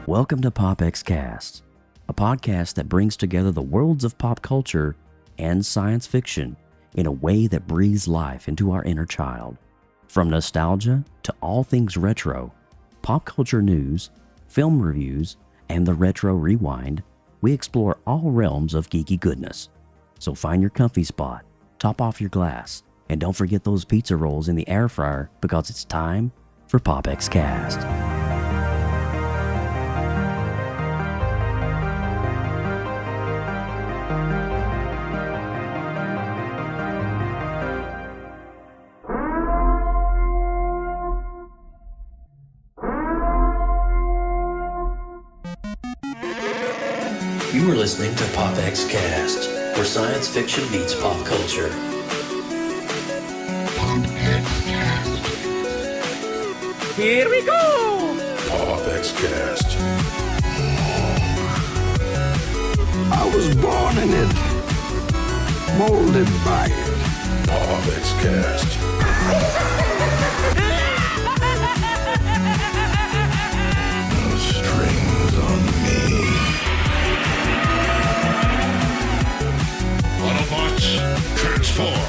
Welcome to POPX Cast, a podcast that brings together the worlds of pop culture and science fiction in a way that breathes life into our inner child. From nostalgia to all things retro, pop culture news, film reviews, and the Retro Rewind, we explore all realms of geeky goodness. So find your comfy spot, top off your glass, and don't forget those pizza rolls in the air fryer because it's time for POPX Cast. You are listening to POPX Cast, where science fiction meets pop culture. Here we go! POPX Cast. I was born in it, molded by it. POPX Cast. No strings on me. Autobots, transform.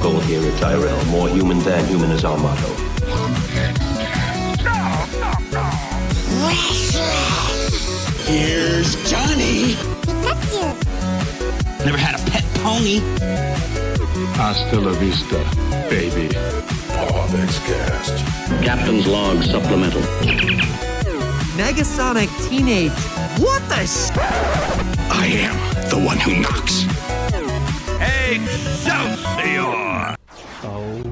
Goal here at Tyrell, more human than human is our motto. Here's Johnny. Never had a pet pony. Hasta la vista, baby. POPX Cast. Captain's log supplemental. Negasonic Teenage. What the I am the one who knocks. Excelsior! Oh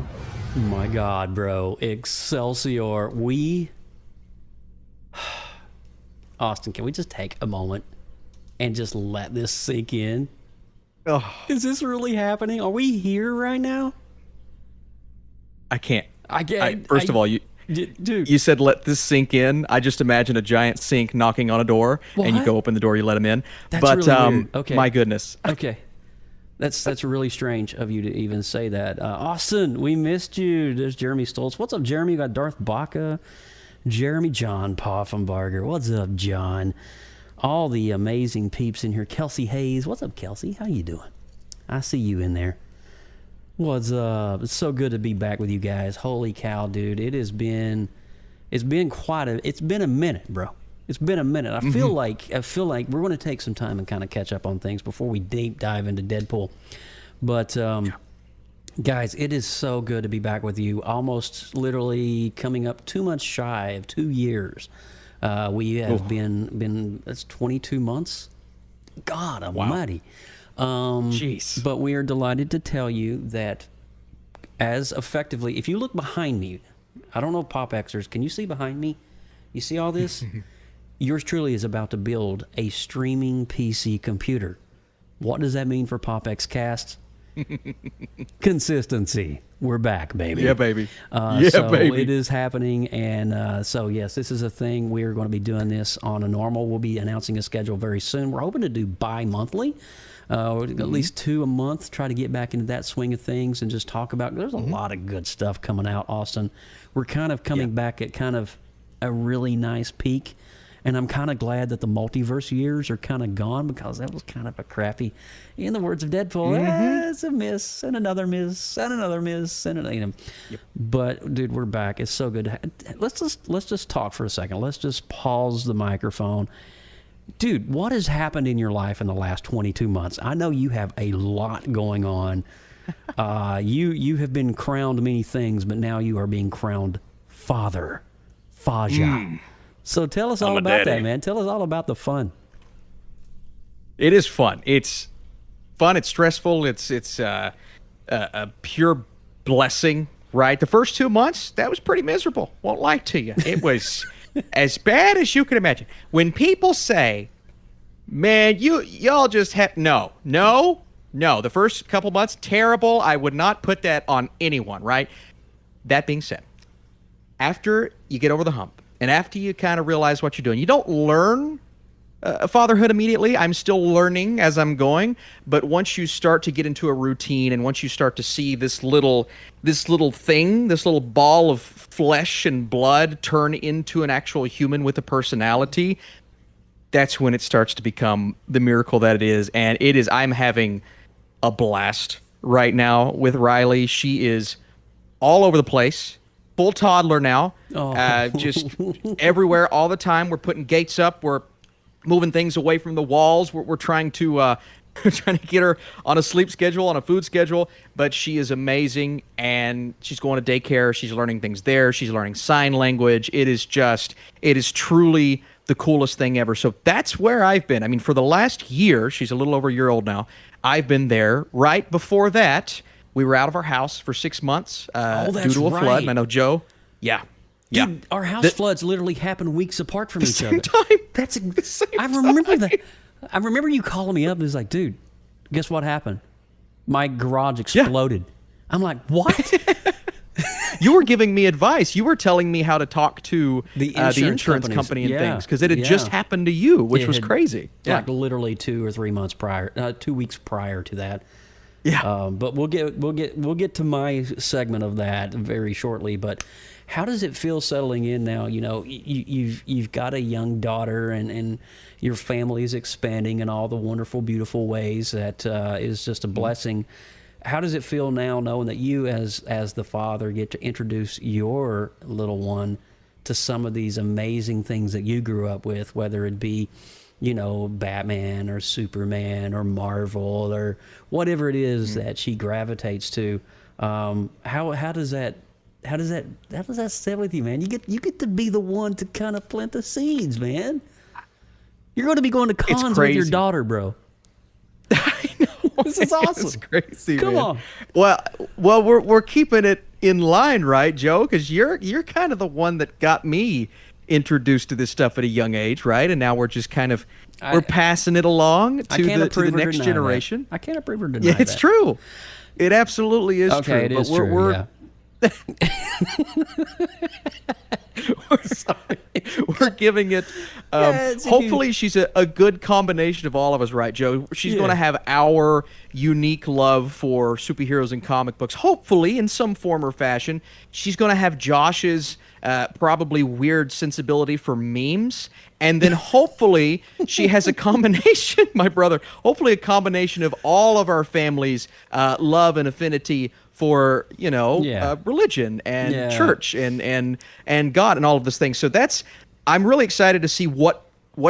my God, bro. Excelsior. Austin, can we just take a moment and just let this sink in? Oh, Is this really happening? Are we here right now? I can't. First of all, dude. you said let this sink in. I just imagine a giant sink knocking on a door, and you What? go open the door, you let him in. That's but really weird. Okay. my goodness. Okay. That's really strange of you to even say that. Austin, we missed you. There's Jeremy Stoltz. What's up, Jeremy? You got Darth Baca, Jeremy John Poffenbarger. What's up, John? All the amazing peeps in here. Kelsey Hayes. What's up, Kelsey? How you doing? I see you in there. What's up? It's so good to be back with you guys. Holy cow, dude. It's been a minute, bro. It's been a minute. I feel like we're going to take some time and kind of catch up on things before we deep dive into Deadpool. But guys, it is so good to be back with you. Almost literally coming up 2 months shy of 2 years. We have been that's 22 months. God almighty. Jeez. But we are delighted to tell you that as effectively, if you look behind me, I don't know, PopXers, can you see behind me? You see all this? Yours truly is about to build a streaming PC computer. What does that mean for PopX Cast? Consistency. We're back, baby. Yeah, baby. Baby. It is happening, and so yes, this is a thing. We're going to be doing this on a normal. We'll be announcing a schedule very soon. We're hoping to do bi-monthly. At least 2 a month, try to get back into that swing of things and just talk about, there's a lot of good stuff coming out, Austin. We're kind of coming back at kind of a really nice peak, and I'm kind of glad that the multiverse years are kind of gone because that was kind of a crappy, in the words of Deadpool, it's a miss, and another miss, and another miss, and another. But dude, we're back. It's so good. Let's just talk for a second. Let's just pause the microphone. Dude, what has happened in your life in the last 22 months? I know you have a lot going on. You have been crowned many things, but now you are being crowned Father. Faja. So tell us all about that, man. Tell us all about the fun. It is fun. It's fun. It's stressful. It's a pure blessing, right? The first 2 months, that was pretty miserable. Won't lie to you. It was as bad as you can imagine. When people say, man, y'all just have... No. The first couple months, terrible. I would not put that on anyone, right? That being said, after you get over the hump And after you kind of realize what you're doing, you don't learn fatherhood immediately. I'm still learning as I'm going, but once you start to get into a routine, and once you start to see this little thing, this little ball of flesh and blood turn into an actual human with a personality, that's when it starts to become the miracle that it is. And it is, I'm having a blast right now with Riley. She is all over the place. Full toddler now. Just everywhere all the time. We're putting gates up. We're moving things away from the walls. We're trying to get her on a sleep schedule, on a food schedule. But she is amazing, and she's going to daycare. She's learning things there. She's learning sign language. It is truly the coolest thing ever. So that's where I've been. I mean, for the last year, she's a little over a year old now, I've been there. Right before that, we were out of our house for 6 months due to a flood. And I know Joe. Yeah. Dude, our house floods literally happen weeks apart from each other. Time. I remember that. I remember you calling me up and it was like, dude, guess what happened? My garage exploded. Yeah. I'm like, what? You were giving me advice. You were telling me how to talk to the insurance company and things, because it had just happened to you, which was crazy. Like literally 2 or 3 months prior, 2 weeks prior to that. Yeah. But we'll get to my segment of that very shortly. But how does it feel settling in now? You know, you've got a young daughter, and your family is expanding in all the wonderful, beautiful ways that is just a blessing. How does it feel now knowing that you, as the father, get to introduce your little one to some of these amazing things that you grew up with, whether it be, you know, Batman or Superman or Marvel or whatever it is that she gravitates to? How does that sit with you, man? You get to be the one to kind of plant the seeds, man. You're going to be going to cons with your daughter, bro. I know. This is awesome. It's crazy. Come on. Well, we're keeping it in line, right, Joe? Because you're kind of the one that got me introduced to this stuff at a young age, right? And now we're just kind of we're passing it along to the next generation. I can't approve or deny that. It's true. It absolutely is true. It is true. Yeah. We're giving it hopefully she's a good combination of all of us, right, Joe? She's going to have our unique love for superheroes and comic books, hopefully in some form or fashion. She's going to have Josh's probably weird sensibility for memes, and then hopefully she has a combination, my brother, hopefully a combination of all of our family's love and affinity for, you know, religion and church and God and all of those things. So I'm really excited to see what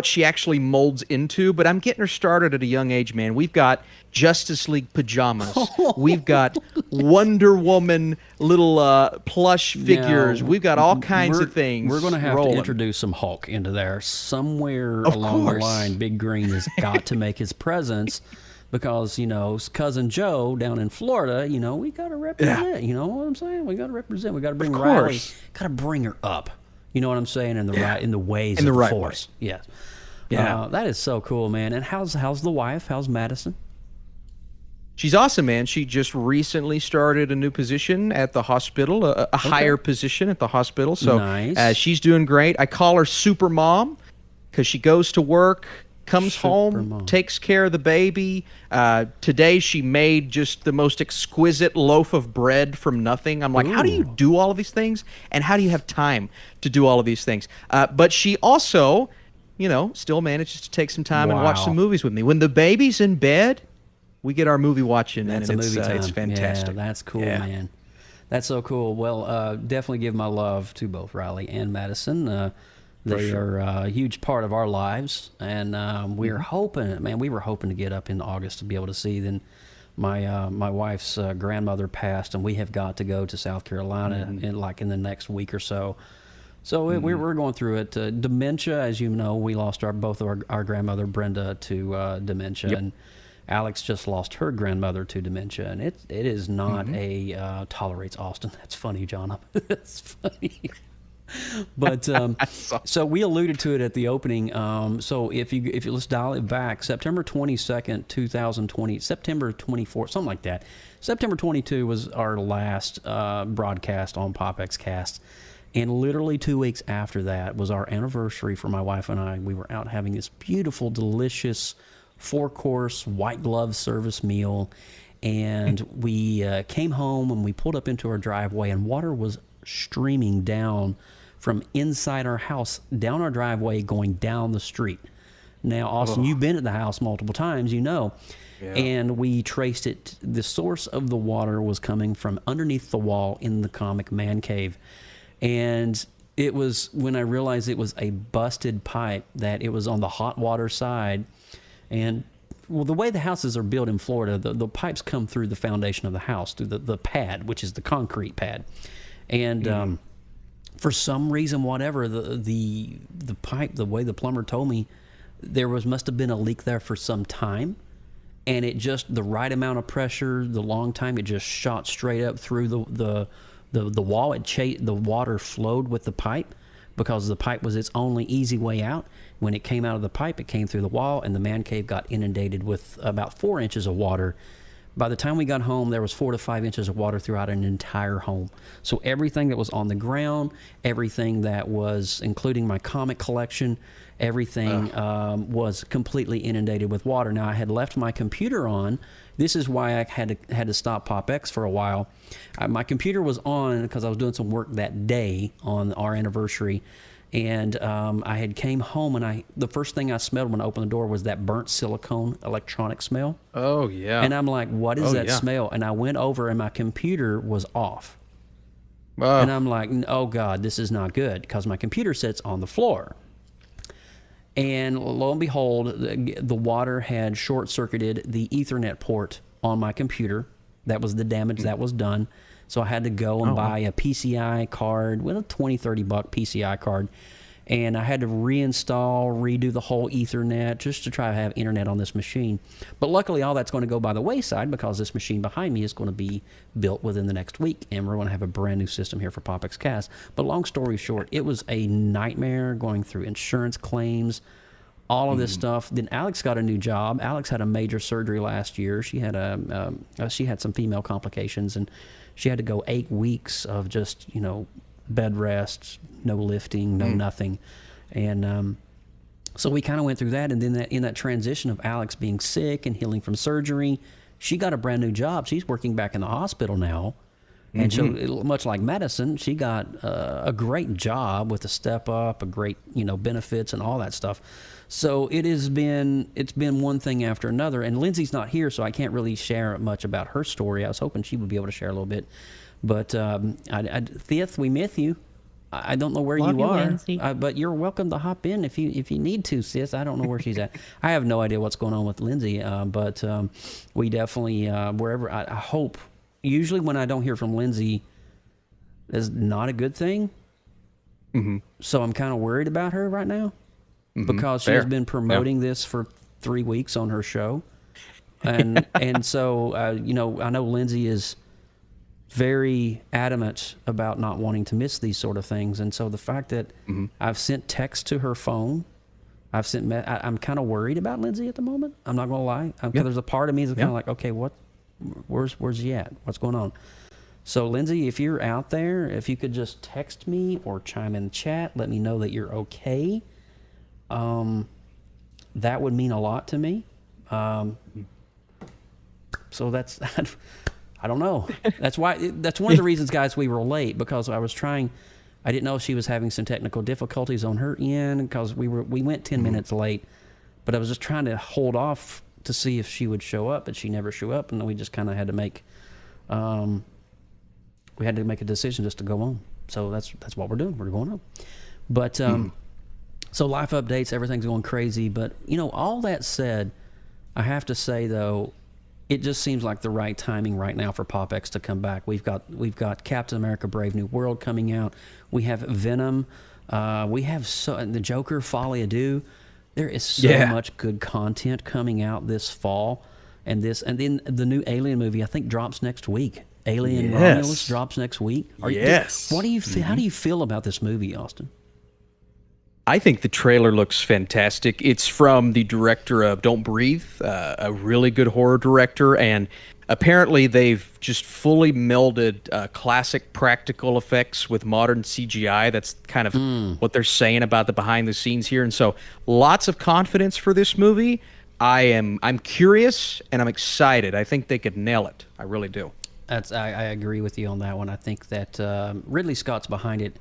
she actually molds into, but I'm getting her started at a young age, man. We've got Justice League pajamas. We've got Wonder Woman little plush figures. We've got all kinds of things. We're going to have to introduce some Hulk into there. Somewhere along the line, Big Green has got to make his presence. Because, you know, cousin Joe down in Florida, you know, we got to represent. You know what I'm saying? We got to represent. We got to bring Riley. Got to bring her up. You know what I'm saying? In the ways of the Force. Yes. Yeah. That is so cool, man. And how's the wife? How's Madison? She's awesome, man. She just recently started a new position at the hospital, a higher position at the hospital. So nice. She's doing great. I call her Super Mom because she goes to work, comes home, takes care of the baby. Today she made just the most exquisite loaf of bread from nothing. I'm like, how do you do all of these things? And how do you have time to do all of these things? But she also, you know, still manages to take some time and watch some movies with me. When the baby's in bed, we get our movie watching, and it's fantastic. Yeah, that's cool, man. That's so cool. Well, definitely give my love to both Riley and Madison. They are a huge part of our lives, and we're hoping, man, we were hoping to get up in August to be able to see. Then my wife's grandmother passed, and we have got to go to South Carolina in the next week or so. So we're going through it. Dementia, as you know, we lost both of our grandmother Brenda to dementia, and Alex just lost her grandmother to dementia, and it is not tolerates Austin. That's funny, John. That's funny. But so we alluded to it at the opening. So if you let's dial it back, September 22nd, 2020, September 24th, something like that. September 22 was our last broadcast on POPX Cast, And literally 2 weeks after that was our anniversary for my wife and I. We were out having this beautiful, delicious 4-course white glove service meal. And we came home and we pulled up into our driveway, and water was streaming down from inside our house, down our driveway, going down the street. Now, Austin, you've been at the house multiple times, you know. Yeah. And we traced it. The source of the water was coming from underneath the wall in the comic man cave. And it was when I realized it was a busted pipe, that it was on the hot water side. And, well, the way the houses are built in Florida, the pipes come through the foundation of the house, through the pad, which is the concrete pad. And for some reason, whatever, the pipe, the way the plumber told me, must have been a leak there for some time. And it just, the right amount of pressure, the long time, it just shot straight up through the wall. The water flowed with the pipe because the pipe was its only easy way out. When it came out of the pipe, it came through the wall, and the man cave got inundated with about 4 inches of water. By the time we got home, there was 4 to 5 inches of water throughout an entire home. So everything that was on the ground, everything that was, including my comic collection, everything was completely inundated with water. Now, I had left my computer on. This is why I had to stop POPX for a while. My computer was on because I was doing some work that day on our anniversary. And I had came home, and the first thing I smelled when I opened the door was that burnt silicone electronic smell. Oh, yeah. And I'm like, what is that smell? And I went over, and my computer was off. And I'm like, oh, God, this is not good, because my computer sits on the floor. And lo and behold, the water had short-circuited the Ethernet port on my computer. That was the damage that was done. So I had to go and buy a PCI card, with a $20, $30 PCI card. And I had to reinstall, redo the whole Ethernet just to try to have internet on this machine. But luckily, all that's going to go by the wayside, because this machine behind me is going to be built within the next week, and we're going to have a brand new system here for POPX Cast. But long story short, it was a nightmare going through insurance claims, all of this stuff. Then Alex got a new job. Alex had a major surgery last year. She had some female complications, and she had to go 8 weeks of just, bed rest, no lifting, no nothing. And so we kind of went through that. And then in that transition of Alex being sick and healing from surgery, she got a brand new job. She's working back in the hospital now. And so, much like Madison, she got a great job with a step up, a great, benefits and all that stuff. So it's been one thing after another. And Lindsay's not here, so I can't really share much about her story. I was hoping she would be able to share a little bit. But Fifth, we miss you. I don't know where you are, but you're welcome to hop in if you need to, sis. I don't know where she's at. I have no idea what's going on with Lindsay, but we definitely, wherever, I hope. Usually when I don't hear from Lindsay, is not a good thing. So I'm kind of worried about her right now, because she has been promoting this for 3 weeks on her show. And so, I know Lindsay is very adamant about not wanting to miss these sort of things. And so the fact that I've sent text to her phone, I'm kind of worried about Lindsay at the moment. I'm not going to lie. Because there's a part of me that's kind of like, okay, where's he at? What's going on? So Lindsay, if you're out there, if you could just text me or chime in the chat, let me know that you're okay. That would mean a lot to me. So that's, I don't know. That's one of the reasons, guys, we were late, because I didn't know if she was having some technical difficulties on her end, because we went 10 minutes late, but I was just trying to hold off to see if she would show up, but she never showed up, and then we just kind of had to make, a decision just to go on. So that's what we're doing. We're going on. But, so life updates, everything's going crazy, but, all that said, I have to say, though, it just seems like the right timing right now for POPX to come back. We've got Captain America: Brave New World coming out. We have Venom. We have the Joker: Folie à Deux. There is so much good content coming out this fall, and then the new Alien movie, I think, drops next week. Alien Romulus drops next week. What do you How do you feel about this movie, Austin? I think the trailer looks fantastic. It's from the director of Don't Breathe, a really good horror director, and apparently they've just fully melded classic practical effects with modern CGI. That's kind of what they're saying about the behind the scenes here. And so lots of confidence for this movie. I'm curious and I'm excited. I think they could nail it. I really do. I agree with you on that one. I think that Ridley Scott's behind it.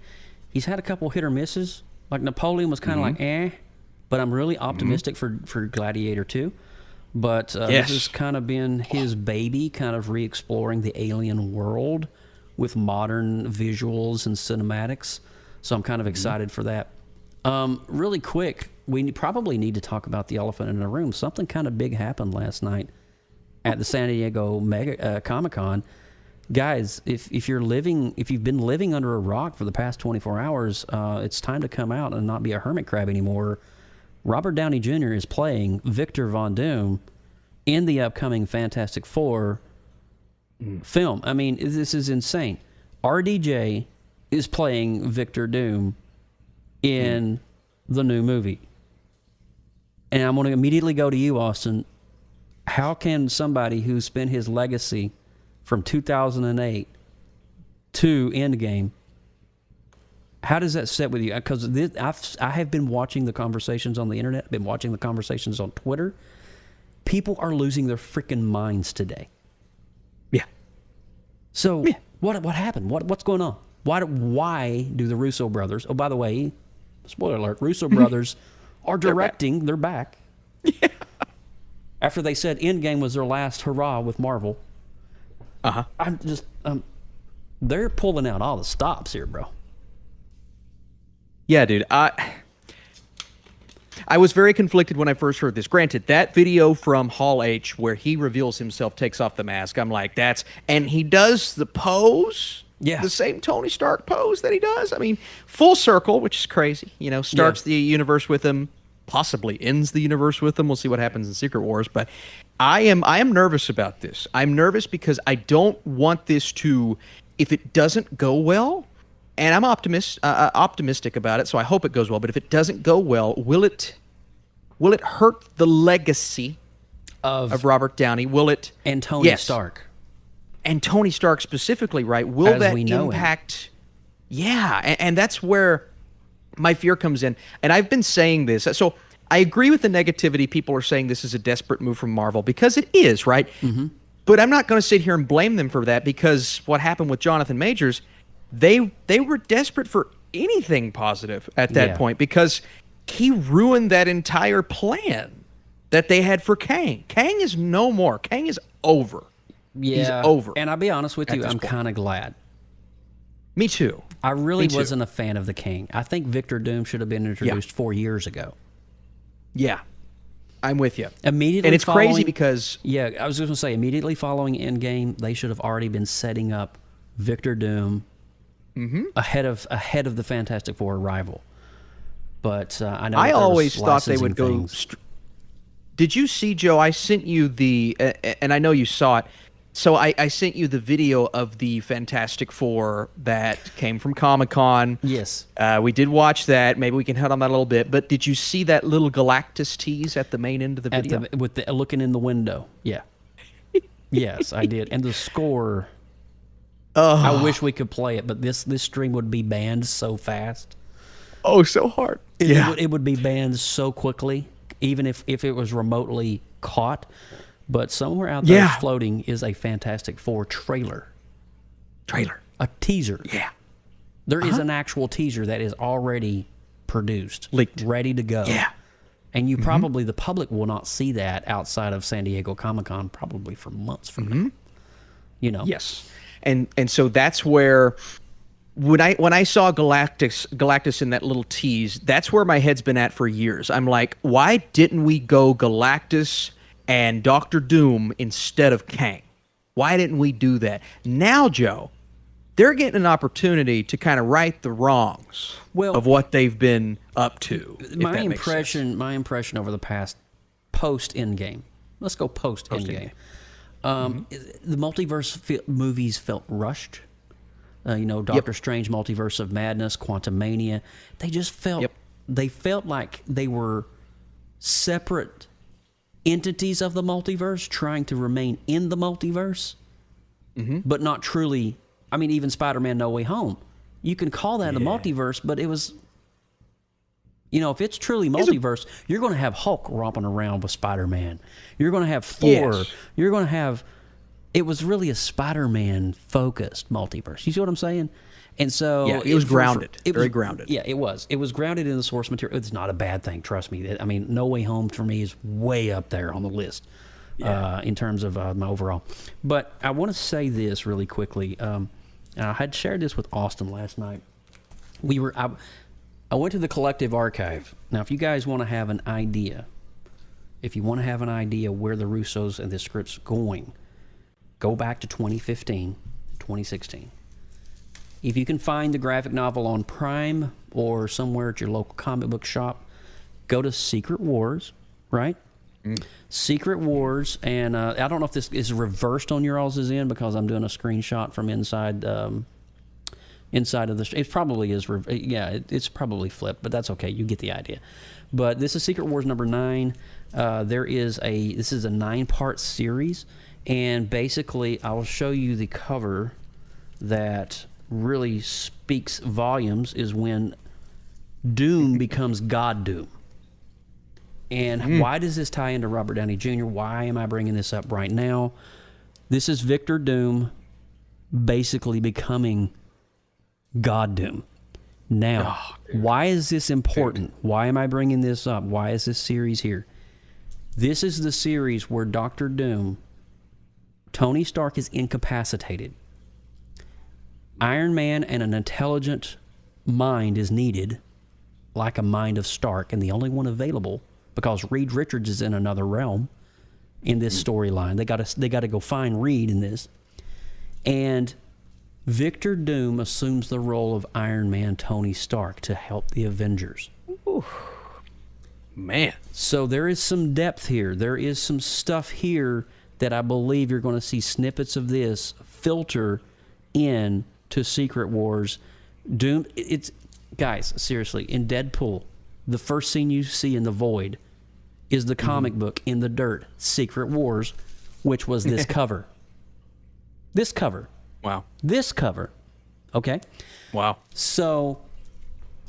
He's had a couple hit or misses. Like Napoleon was kind of like but I'm really optimistic for Gladiator 2. But this has kind of been his baby, kind of re-exploring the alien world with modern visuals and cinematics. So I'm kind of excited for that. Really quick, we probably need to talk about the elephant in the room. Something kind of big happened last night at the San Diego Comic-Con. Guys, if you've been living under a rock for the past 24 hours, it's time to come out and not be a hermit crab anymore. Robert Downey Jr. is playing Victor Von Doom in the upcoming Fantastic Four film. I mean, this is insane. RDJ is playing Victor Doom in the new movie. And I'm going to immediately go to you, Austin. How can somebody who spent his legacy from 2008 to Endgame, how does that sit with you? Because I have been watching the conversations on the internet. I've been watching the conversations on Twitter. People are losing their freaking minds today. Yeah. So what happened? What's going on? Why do the Russo brothers? Oh, by the way, spoiler alert: Russo brothers are directing. They're back. Yeah. After they said Endgame was their last hurrah with Marvel. I'm just they're pulling out all the stops here, bro. Yeah, dude. I was very conflicted when I first heard this. Granted, that video from Hall H where he reveals himself, takes off the mask, I'm like, and he does the pose, the same Tony Stark pose that he does. I mean, full circle, which is crazy. You know, starts the universe with him, possibly ends the universe with him. We'll see what happens in Secret Wars, but I am nervous about this. I'm nervous because I don't want this to, if it doesn't go well. And I'm optimistic about it, so I hope it goes well. But if it doesn't go well, will it hurt the legacy of Robert Downey? Will it and Tony Stark and Tony Stark specifically? Right? Will As that we know impact? Yeah, and that's where my fear comes in. And I've been saying this, so I agree with the negativity. People are saying this is a desperate move from Marvel because it is, right? Mm-hmm. But I'm not going to sit here and blame them for that because what happened with Jonathan Majors. They were desperate for anything positive at that point because he ruined that entire plan that they had for Kang. Kang is no more. Kang is over. Yeah. He's over. And I'll be honest with you, I'm kind of glad. Me too. I really wasn't a fan of the King. I think Victor Doom should have been introduced 4 years ago. Yeah. I'm with you. Immediately and it's crazy because... Yeah, I was just going to say, immediately following Endgame, they should have already been setting up Victor Doom ahead of the Fantastic Four arrival. But I know I always thought they would go. Did you see, Joe? I sent you and I know you saw it. So I sent you the video of the Fantastic Four that came from Comic-Con. Yes, we did watch that. Maybe we can hit on that a little bit. But did you see that little Galactus tease at the main end of the video? With the looking in the window. Yeah. Yes, I did. And the score. I wish we could play it, but this stream would be banned so fast. Oh, so hard. It would be banned so quickly, even if it was remotely caught. But somewhere out there floating is a Fantastic Four trailer. A teaser. Yeah. There is an actual teaser that is already produced. Leaked. Ready to go. Yeah. And you probably, the public will not see that outside of San Diego Comic-Con probably for months from now. You know? Yes. And so that's where when I saw Galactus in that little tease, that's where my head's been at for years. I'm like, why didn't we go Galactus and Doctor Doom instead of Kang? Why didn't we do that? Now, Joe, they're getting an opportunity to kind of right the wrongs of what they've been up to. My impression over the past post Endgame. Let's go post Endgame. The multiverse movies felt rushed. Doctor Strange, Multiverse of Madness, Quantumania. They just felt they felt like they were separate entities of the multiverse trying to remain in the multiverse, but not truly. I mean, even Spider-Man No Way Home, you can call that the multiverse, but it was, if it's truly multiverse, you're going to have Hulk romping around with Spider-Man. You're going to have Thor. Yes. You're going to have. It was really a Spider-Man focused multiverse. You see what I'm saying? And so it was grounded. Very was, grounded. Yeah, it was. It was grounded in the source material. It's not a bad thing, trust me. I mean, No Way Home for me is way up there on the list in terms of my overall. But I want to say this really quickly. I had shared this with Austin last night. I went to the Collective Archive. Now, if you guys want to have an idea, where the Russos and the script's going, go back to 2015, 2016. If you can find the graphic novel on Prime or somewhere at your local comic book shop, go to Secret Wars, right? Secret Wars, and I don't know if this is reversed on your all's end because I'm doing a screenshot from inside of the. It probably is. It's probably flipped, but that's okay. You get the idea. But this is Secret Wars number 9. This is a 9-part series, and basically I will show you the cover that really speaks volumes. Is when Doom becomes God Doom. And why does this tie into Robert Downey Jr.? Why am I bringing this up right now? This is Victor Doom basically becoming God Doom. Now, why is this important? Why am I bringing this up? Why is this series here? This is the series where Dr. Doom, Tony Stark is incapacitated. Iron Man and an intelligent mind is needed, like a mind of Stark, and the only one available, because Reed Richards is in another realm in this storyline. They got to go find Reed in this. And Victor Doom assumes the role of Iron Man Tony Stark to help the Avengers. Ooh. Man. So there is some depth here. There is some stuff here that I believe you're going to see snippets of this filter in to Secret Wars. Doom, guys, seriously, in Deadpool, the first scene you see in the void is the comic book in the dirt, Secret Wars, which was this cover. This cover. Wow. This cover. Okay? Wow. So,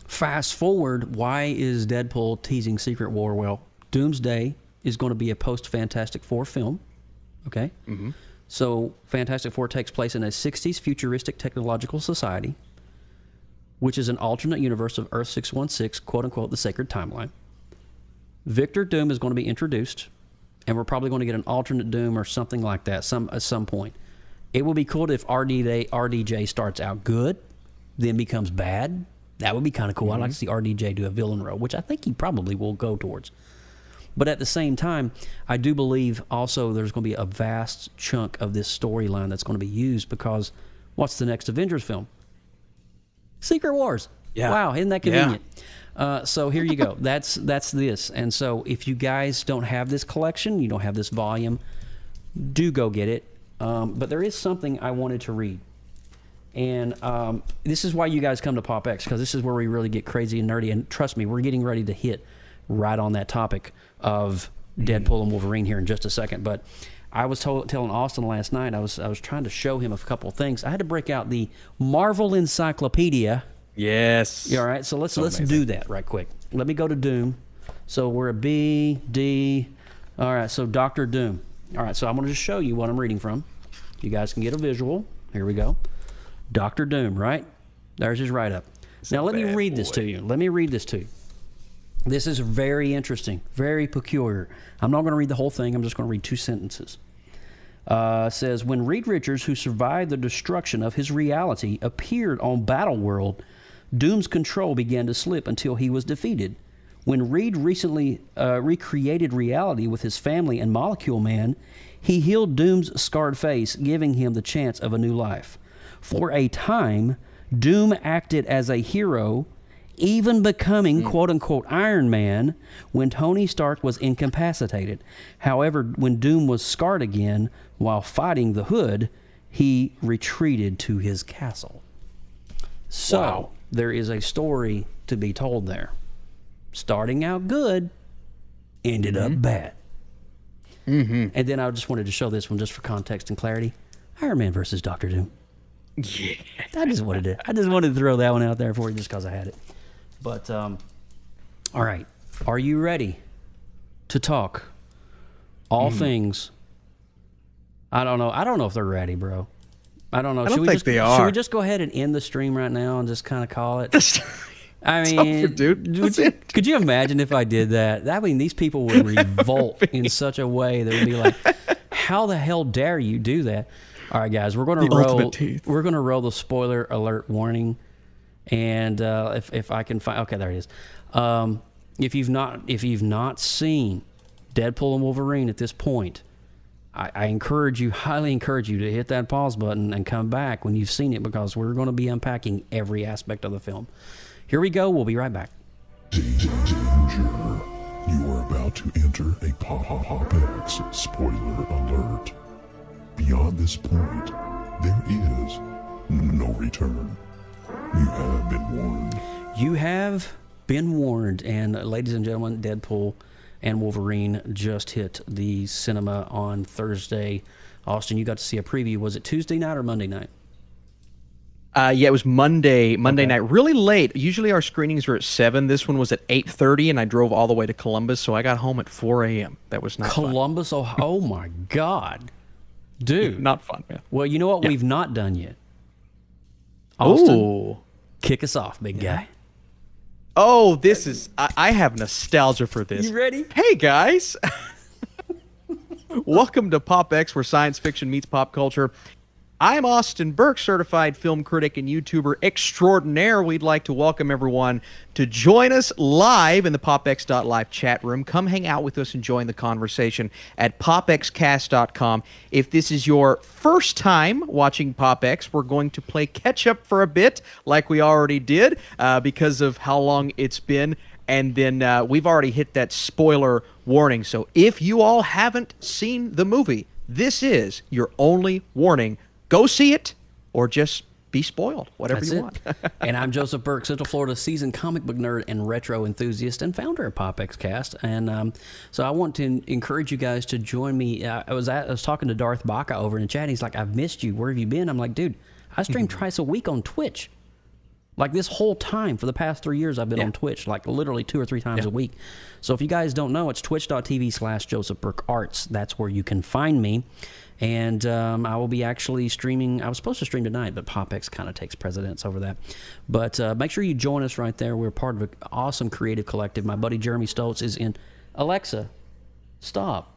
fast forward, why is Deadpool teasing Secret War? Well, Doomsday is going to be a post-Fantastic Four film. Okay? So, Fantastic Four takes place in a 60s futuristic technological society, which is an alternate universe of Earth 616, quote-unquote, the sacred timeline. Victor Doom is going to be introduced, and we're probably going to get an alternate Doom or something like that at some point. It would be cool if RDJ starts out good, then becomes bad. That would be kind of cool. I'd like to see RDJ do a villain role, which I think he probably will go towards. But at the same time, I do believe also there's going to be a vast chunk of this storyline that's going to be used because what's the next Avengers film? Secret Wars. Yeah. Wow, isn't that convenient? So here you go. That's this. And so if you guys don't have this collection, you don't have this volume, do go get it. But there is something I wanted to read. And this is why you guys come to POPX, because this is where we really get crazy and nerdy. And trust me, we're getting ready to hit right on that topic of Deadpool and Wolverine here in just a second. But I was telling Austin last night, I was trying to show him a couple of things. I had to break out the Marvel Encyclopedia. Yes. Yeah, all right, so let's do that right quick. Let me go to Doom. So we're a B, D. All right, so Dr. Doom. All right, so I'm going to just show you what I'm reading from. You guys can get a visual. Here we go. Dr. Doom, right? There's his write-up. Now, let me read this to you. This is very interesting, very peculiar. I'm not going to read the whole thing. I'm just going to read 2 sentences. Says, when Reed Richards, who survived the destruction of his reality, appeared on Battleworld, Doom's control began to slip until he was defeated. When Reed recently recreated reality with his family and Molecule Man, he healed Doom's scarred face, giving him the chance of a new life. For a time, Doom acted as a hero, even becoming quote-unquote Iron Man when Tony Stark was incapacitated. However, when Doom was scarred again while fighting the Hood, he retreated to his castle. So, there is a story to be told there. Starting out good, ended up bad. And then I just wanted to show this one just for context and clarity. Iron Man versus Doctor Doom. Yeah. I just wanted to throw that one out there for you just because I had it. But all right, are you ready to talk all things? I don't know if they're ready, bro. I don't know. I don't think they are. Should we just go ahead and end the stream right now and just kind of call it? I It's mean, over, dude. could you imagine if I did that? I mean, these people would revolt in such a way that would be like, "How the hell dare you do that?" All right, guys, we're going to roll. We're going to roll the spoiler alert warning, and if I can find, okay, there it is. If you've not seen Deadpool and Wolverine at this point, I highly encourage you to hit that pause button and come back when you've seen it, because we're going to be unpacking every aspect of the film. Here we go. We'll be right back. Danger. You are about to enter a POPX spoiler alert. Beyond this point, there is no return. You have been warned. You have been warned, and ladies and gentlemen, Deadpool and Wolverine just hit the cinema on Thursday. Austin, you got to see a preview. Was it Tuesday night or Monday night? Yeah, it was Monday night, really late. Usually our screenings are at 7. This one was at 8:30, and I drove all the way to Columbus, so I got home at 4 a.m. That was not Columbus, fun. oh my God. Dude. Not fun, man. Well, you know what we've not done yet? Austin, Ooh. kick us off, big guy. Oh, this is... I have nostalgia for this. You ready? Hey, guys. Welcome to PopX, where science fiction meets pop culture. I'm Austin Burke, certified film critic and YouTuber extraordinaire. We'd like to welcome everyone to join us live in the popx.live chat room. Come hang out with us and join the conversation at popxcast.com. If this is your first time watching PopX, we're going to play catch up for a bit, like we already did, because of how long it's been. And then we've already hit that spoiler warning. So if you all haven't seen the movie, this is your only warning. Go see it, or just be spoiled, whatever That's you it. want. And I'm Joseph Burke, Central Florida's seasoned comic book nerd and retro enthusiast and founder of PopX Cast. And so I want to encourage you guys to join me. I was talking to Darth Baca over in the chat. He's like, "I've missed you. Where have you been?" I'm like, "Dude, I stream twice a week on Twitch. Like this whole time for the past 3 years, I've been on Twitch, like literally 2 or 3 times a week. So if you guys don't know, it's twitch.tv/Joseph Burke Arts. That's where you can find me. And I will be actually streaming. I was supposed to stream tonight, but PopX kind of takes precedence over that. But make sure you join us right there. We're part of an awesome creative collective. My buddy Jeremy Stoltz is in. Alexa, stop.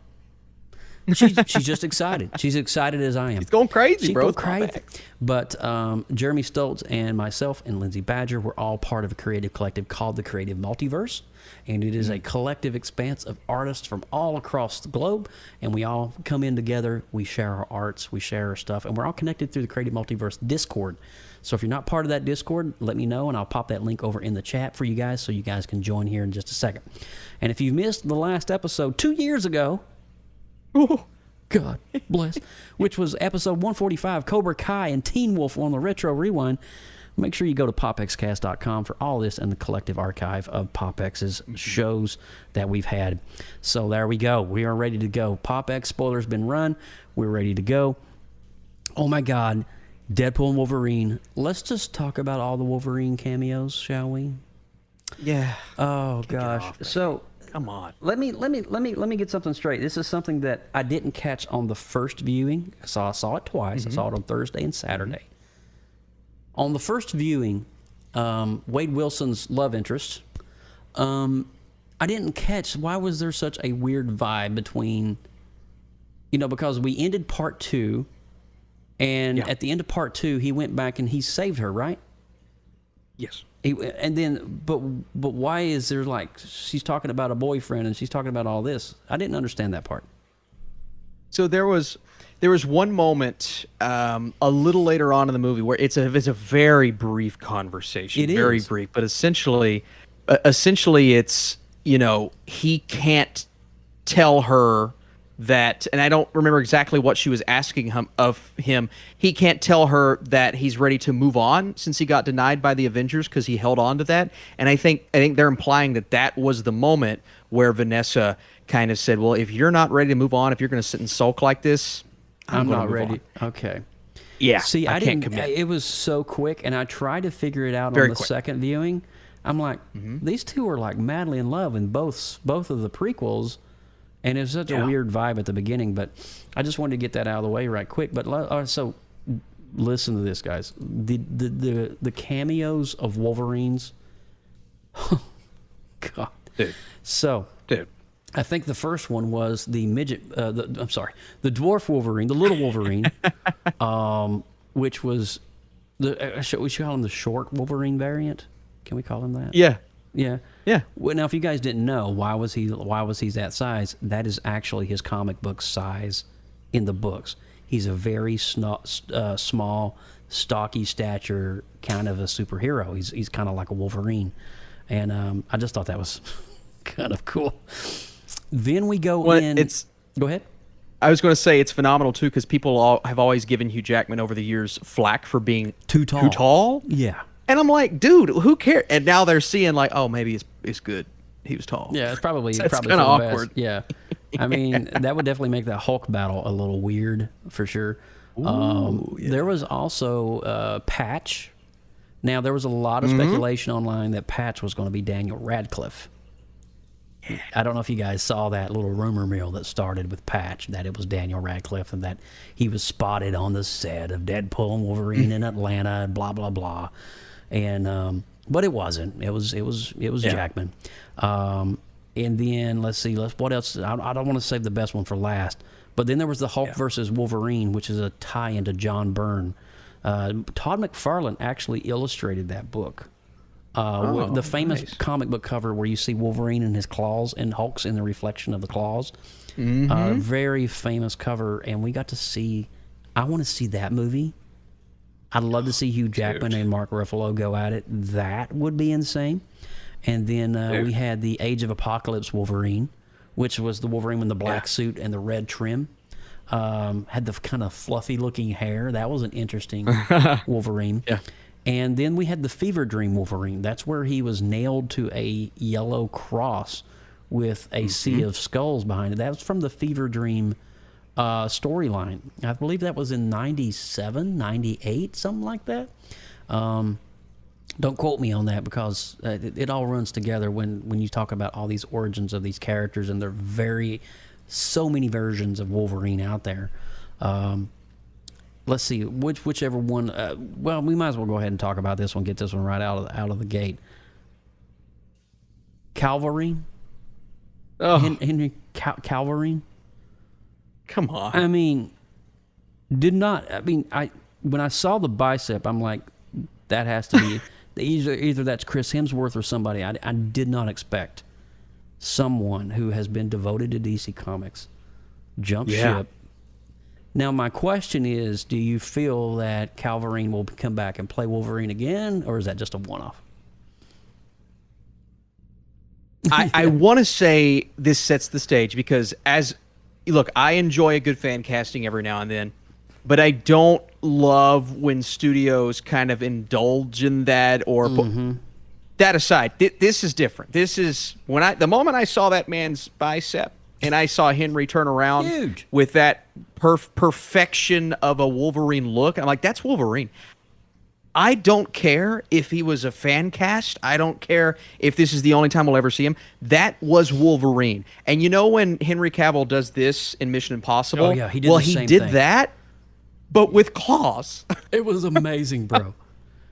She's just excited. She's excited as I am. It's going crazy, She's bro. going It's crazy. PopX. But Jeremy Stoltz and myself and Lindsay Badger, we're all part of a creative collective called the Creative Multiverse. And it is a collective expanse of artists from all across the globe. And we all come in together. We share our arts. We share our stuff. And we're all connected through the Creative Multiverse Discord. So if you're not part of that Discord, let me know, and I'll pop that link over in the chat for you guys so you guys can join here in just a second. And if you missed the last episode 2 years ago, oh, God bless, which was episode 145, Cobra Kai and Teen Wolf on the Retro Rewind, make sure you go to popxcast.com for all this and the collective archive of PopX's shows that we've had. So there we go. We are ready to go. PopX spoiler's been run. We're ready to go. Oh, my God. Deadpool and Wolverine. Let's just talk about all the Wolverine cameos, shall we? Yeah. Oh, gosh. So... Come on. Let me get something straight. This is something that I didn't catch on the first viewing. So I saw it twice. I saw it on Thursday and Saturday. On the first viewing, Wade Wilson's love interest, I didn't catch, why was there such a weird vibe between, because we ended part 2, and at the end of part 2, he went back and he saved her, right? Yes. But why is there she's talking about a boyfriend and she's talking about all this? I didn't understand that part. So there was one moment a little later on in the movie where it's a very brief conversation. It very is. brief, but essentially it's he can't tell her that, and I don't remember exactly what she was asking him. He can't tell her that he's ready to move on since he got denied by the Avengers because he held on to that. And I think they're implying that was the moment where Vanessa kind of said, "Well, if you're not ready to move on, if you're going to sit and sulk like this, I'm not ready." On. Okay. Yeah. See, I can't didn't. commit. It was so quick, and I tried to figure it out Very on the quick. second viewing. I'm like, these two are like madly in love in both of the prequels. And it was such a weird vibe at the beginning, but I just wanted to get that out of the way right quick. But so, listen to this, guys. The cameos of Wolverines. God. Dude. So, Dude. I think the first one was the midget. The dwarf Wolverine, the little Wolverine, which was should we call him the short Wolverine variant? Can we call him that? Yeah. Yeah. Yeah. Well, now, if you guys didn't know, why was he that size? That is actually his comic book size in the books. He's a very small, stocky stature kind of a superhero. He's kind of like a Wolverine, and I just thought that was kind of cool. Then we go in. Go ahead. I was going to say it's phenomenal too because people have always given Hugh Jackman over the years flack for being too tall. Too tall. Yeah. And I'm like, dude, who cares? And now they're seeing like, oh, maybe it's good. He was tall. Yeah, it's probably That's probably kind of for the awkward. best. Yeah, I mean that would definitely make that Hulk battle a little weird for sure. There was also Patch. Now there was a lot of speculation online that Patch was going to be Daniel Radcliffe. I don't know if you guys saw that little rumor mill that started with Patch, that it was Daniel Radcliffe and that he was spotted on the set of Deadpool and Wolverine in Atlanta and blah blah blah. And but it wasn't. It was Jackman. And then let's see. What else? I don't want to save the best one for last. But then there was the Hulk versus Wolverine, which is a tie into John Byrne. Todd McFarlane actually illustrated that book. The famous comic book cover where you see Wolverine in his claws and Hulk's in the reflection of the claws. Very famous cover, and we got to see. I want to see that movie. I'd love to see Hugh Jackman and Mark Ruffalo go at it. That would be insane. And then we had the Age of Apocalypse Wolverine, which was the Wolverine with the black suit and the red trim. Had the kind of fluffy looking hair. That was an interesting Wolverine. Yeah. And then we had the Fever Dream Wolverine. That's where he was nailed to a yellow cross with a sea of skulls behind it. That was from the Fever Dream storyline. I believe that was in 97, 98, something like that. Don't quote me on that because it all runs together when you talk about all these origins of these characters, and there are so many versions of Wolverine out there. Let's see whichever one. Well, we might as well go ahead and talk about this one. Get this one right out of the gate. Calverine. Henry Calverine. Come on. I mean, when I saw the bicep, I'm like, that has to be either that's Chris Hemsworth or somebody. I did not expect someone who has been devoted to DC Comics jump ship. Now, my question is, do you feel that Calverine will come back and play Wolverine again, or is that just a one-off? I want to say this sets the stage because look, I enjoy a good fan casting every now and then, but I don't love when studios kind of indulge in that or that aside. This is different. This is the moment I saw that man's bicep and I saw Henry turn around with that perfection of a Wolverine look. I'm like, that's Wolverine. I don't care if he was a fan cast. I don't care if this is the only time we'll ever see him. That was Wolverine. And you know when Henry Cavill does this in Mission Impossible? Oh, yeah, he did the same thing. That, but with claws. It was amazing, bro.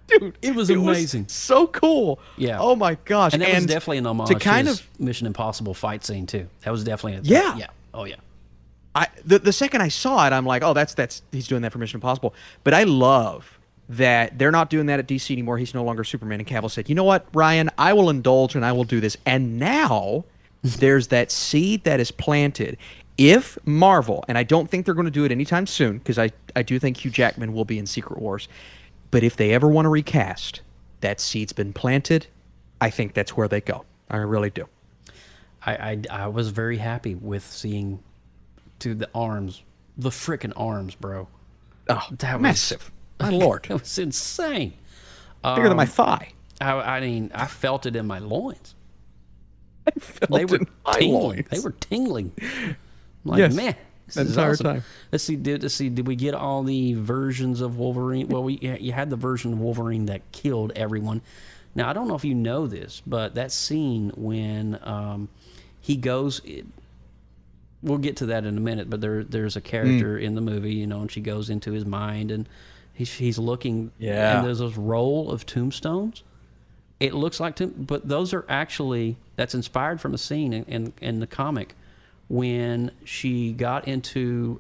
Dude, it was amazing. So cool. Yeah. Oh, my gosh. And that was definitely an homage to his Mission Impossible fight scene, too. That was definitely Yeah. Oh, yeah. The second I saw it, I'm like, oh, that's he's doing that for Mission Impossible. But I love that they're not doing that at DC anymore. He's no longer Superman. And Cavill said, you know what, Ryan, I will indulge and I will do this. And now there's that seed that is planted. If Marvel, and I don't think they're going to do it anytime soon, because I do think Hugh Jackman will be in Secret Wars, but if they ever want to recast, that seed's been planted, I think that's where they go. I really do. I was very happy with seeing Dude, the arms. The frickin' arms, bro. Oh, That massive. My lord. That was insane. Bigger than my thigh. I mean, I felt it in my loins. I felt They were it in my tingling. loins. They were tingling. I'm like, Yes, man, this the is entire awesome. time. Let's see. Did we get all the versions of Wolverine? Well, you had the version of Wolverine that killed everyone. Now I don't know if you know this, but that scene when he goes. We'll get to that in a minute, but there's a character in the movie, and she goes into his mind, and he's looking, and there's this roll of tombstones. It looks like but those are actually, that's inspired from a scene in the comic when she got into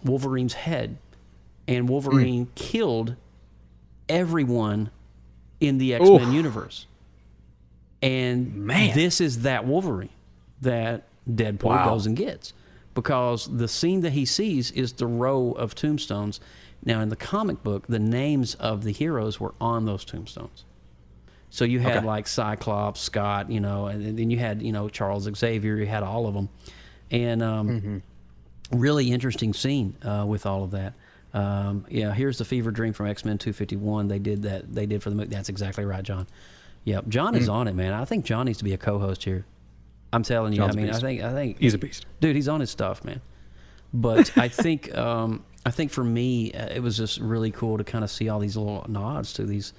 Wolverine's head, and Wolverine killed everyone in the X-Men universe. And this is that Wolverine that Deadpool goes and gets, because the scene that he sees is the row of tombstones. Now in the comic book, the names of the heroes were on those tombstones. So you had like Cyclops, Scott, and then you had Charles Xavier. You had all of them, and really interesting scene with all of that. Here's the fever dream from X-Men 251. They did that. They did for the movie. That's exactly right, John. Yep, John is on it, man. I think John needs to be a co-host here. I'm telling you. John's I mean, a beast. I think He's a beast. dude. He's on his stuff, man. But I think for me, it was just really cool to kind of see all these little nods to these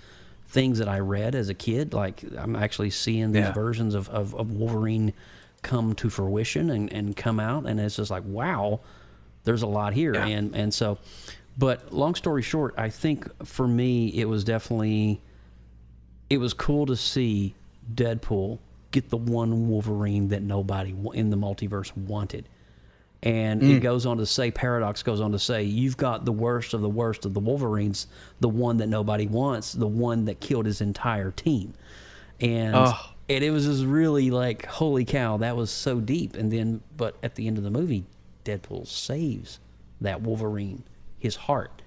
things that I read as a kid. Like I'm actually seeing these versions of Wolverine come to fruition and come out, and it's just like, wow, there's a lot here. And so, but long story short, I think for me it was cool to see Deadpool get the one Wolverine that nobody in the multiverse wanted. And it goes on to say, Paradox goes on to say, you've got the worst of the Wolverines, the one that nobody wants, the one that killed his entire team. And it was just really like, holy cow, that was so deep. And then, but at the end of the movie, Deadpool saves that Wolverine, his heart.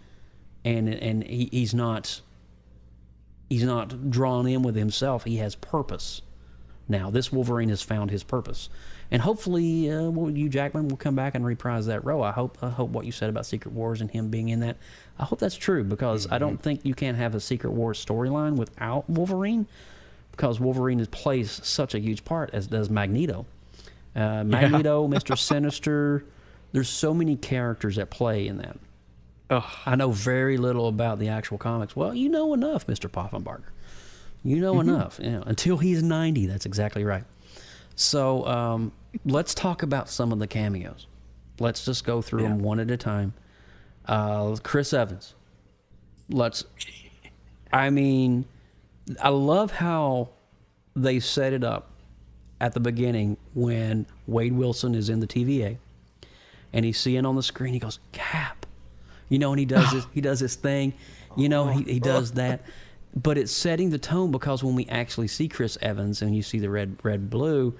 And he's not drawn in with himself. He has purpose. Now, this Wolverine has found his purpose. And hopefully, you, Jackman, will come back and reprise that role. I hope what you said about Secret Wars and him being in that, I hope that's true, because I don't think you can have a Secret Wars storyline without Wolverine, because Wolverine plays such a huge part, as does Magneto. Magneto, Mr. Sinister, there's so many characters at play in that. I know very little about the actual comics. Well, you know enough, Mr. Poffenbarger. You know enough. Until he's 90, that's exactly right. So let's talk about some of the cameos. Let's just go through them one at a time. Chris Evans. I love how they set it up at the beginning when Wade Wilson is in the TVA and he's seeing on the screen, he goes, Cap. And he does this thing. He does that. But it's setting the tone, because when we actually see Chris Evans and you see the red, blue,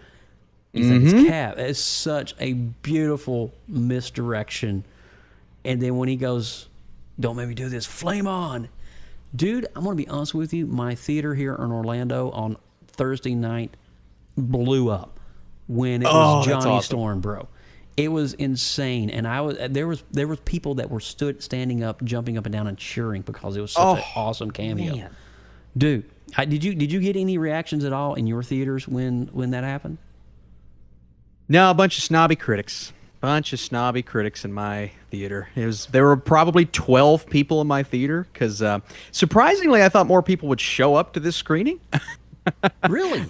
you think it's Cap. It's such a beautiful misdirection. And then when he goes, don't make me do this, flame on. Dude, I'm going to be honest with you. My theater here in Orlando on Thursday night blew up when it was Johnny Storm, bro. It was insane, and there was people that were standing up, jumping up and down, and cheering because it was such an awesome cameo. Man. Dude, did you get any reactions at all in your theaters when that happened? No, a bunch of snobby critics. In my theater. There were probably 12 people in my theater, because surprisingly, I thought more people would show up to this screening. Really?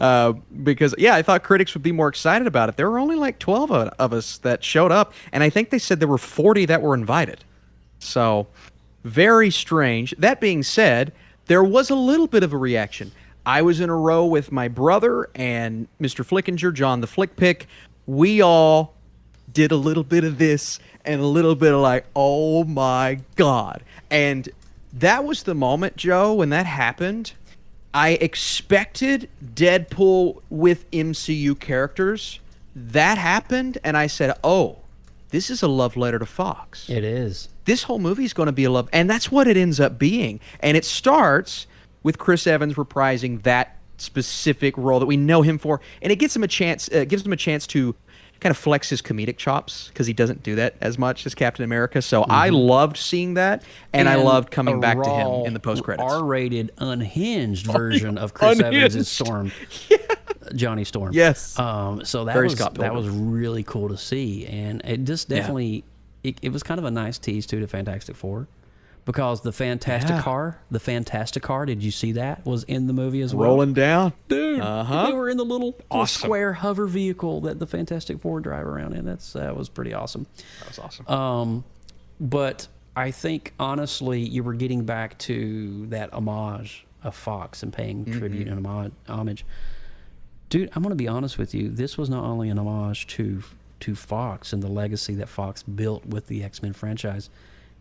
Because I thought critics would be more excited about it. There were only like 12 of us that showed up, and I think they said there were 40 that were invited. So, very strange. That being said, there was a little bit of a reaction. I was in a row with my brother and Mr. Flickinger, John the Flick Pick. We all did a little bit of this and a little bit of like, oh my God. And that was the moment, Joe, when that happened. I expected Deadpool with MCU characters. That happened, and I said, oh, this is a love letter to Fox. It is. This whole movie is going to be a love, and that's what it ends up being. And it starts with Chris Evans reprising that specific role that we know him for, and it gives him a chance to kind of flex his comedic chops because he doesn't do that as much as Captain America. So I loved seeing that, and I loved coming back to him in the post credits. R-rated, unhinged version of Chris Evans' Storm, Johnny Storm. Yes. So that Very was Scott Pilgrim. really cool to see, and it just definitely it was kind of a nice tease too to Fantastic Four. Because the Fantastic Car, did you see that? Was in the movie as well. Rolling down. Dude, they were in the little square hover vehicle that the Fantastic Four drive around in. That was pretty awesome. That was awesome. But I think, honestly, you were getting back to that homage of Fox and paying tribute and homage. Dude, I'm going to be honest with you. This was not only an homage to Fox and the legacy that Fox built with the X-Men franchise.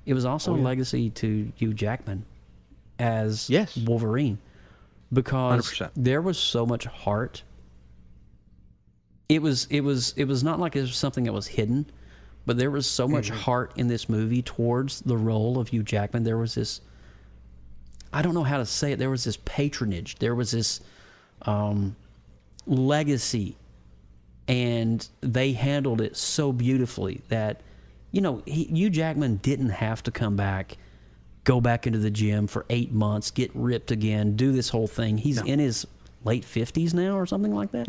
It was also a legacy to Hugh Jackman as Wolverine, because 100%. there was so much heart. It was not like it was something that was hidden, but there was so much heart in this movie towards the role of Hugh Jackman. There was this, I don't know how to say it. There was this patronage. There was this legacy, and they handled it so beautifully that. You know, Hugh Jackman didn't have to come back, go back into the gym for 8 months, get ripped again, do this whole thing. He's in his late 50s now or something like that.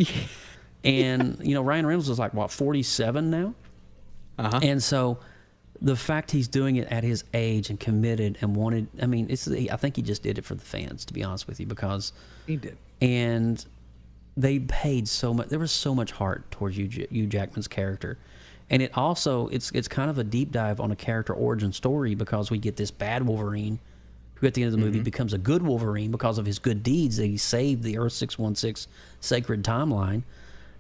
And, you know, Ryan Reynolds is like, what, 47 now? And so the fact he's doing it at his age and committed and wanted, I mean, I think he just did it for the fans, to be honest with you, because... He did. And they paid so much, there was so much heart towards Hugh Jackman's character. And it also, it's kind of a deep dive on a character origin story, because we get this bad Wolverine who at the end of the movie becomes a good Wolverine because of his good deeds that he saved the Earth 616 sacred timeline.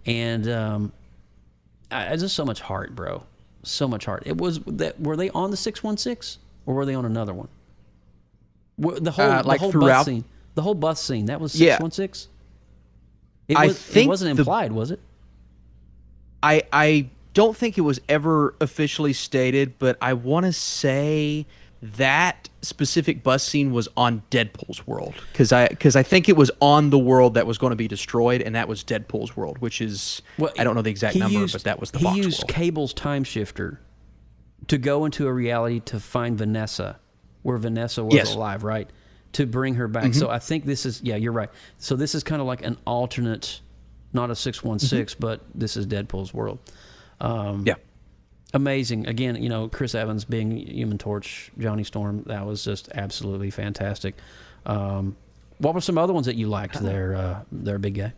And just so much heart, bro. So much heart. It was that, were they on the 616 or were they on another one? The whole bus scene. The whole bus scene, that was 616? It wasn't implied, was it? I don't think it was ever officially stated, but I want to say that specific bus scene was on Deadpool's world, because I think it was on the world that was going to be destroyed, and that was Deadpool's world, which is, I don't know the exact number, but that was the Fox world. He used Cable's time shifter to go into a reality to find Vanessa, where Vanessa was alive, right? To bring her back. So I think this is, you're right. So this is kind of like an alternate, not a 616, but this is Deadpool's world. Amazing. Again, you know, Chris Evans being Human Torch, Johnny Storm, that was just absolutely fantastic. What were some other ones that you liked there, big guy?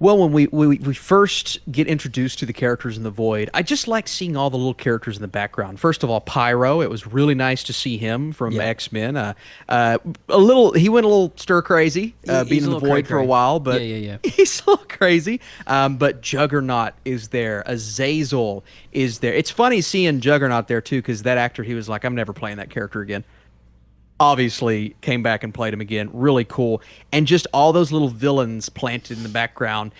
Well, when we first get introduced to the characters in the Void, I just like seeing all the little characters in the background. First of all, Pyro. It was really nice to see him from X-Men. He went a little stir crazy being in the Void for a while, but he's a little crazy. But Juggernaut is there. Azazel is there. It's funny seeing Juggernaut there too, because that actor, he was like, I'm never playing that character again. Obviously came back and played him again. Really cool. And just all those little villains planted in the background.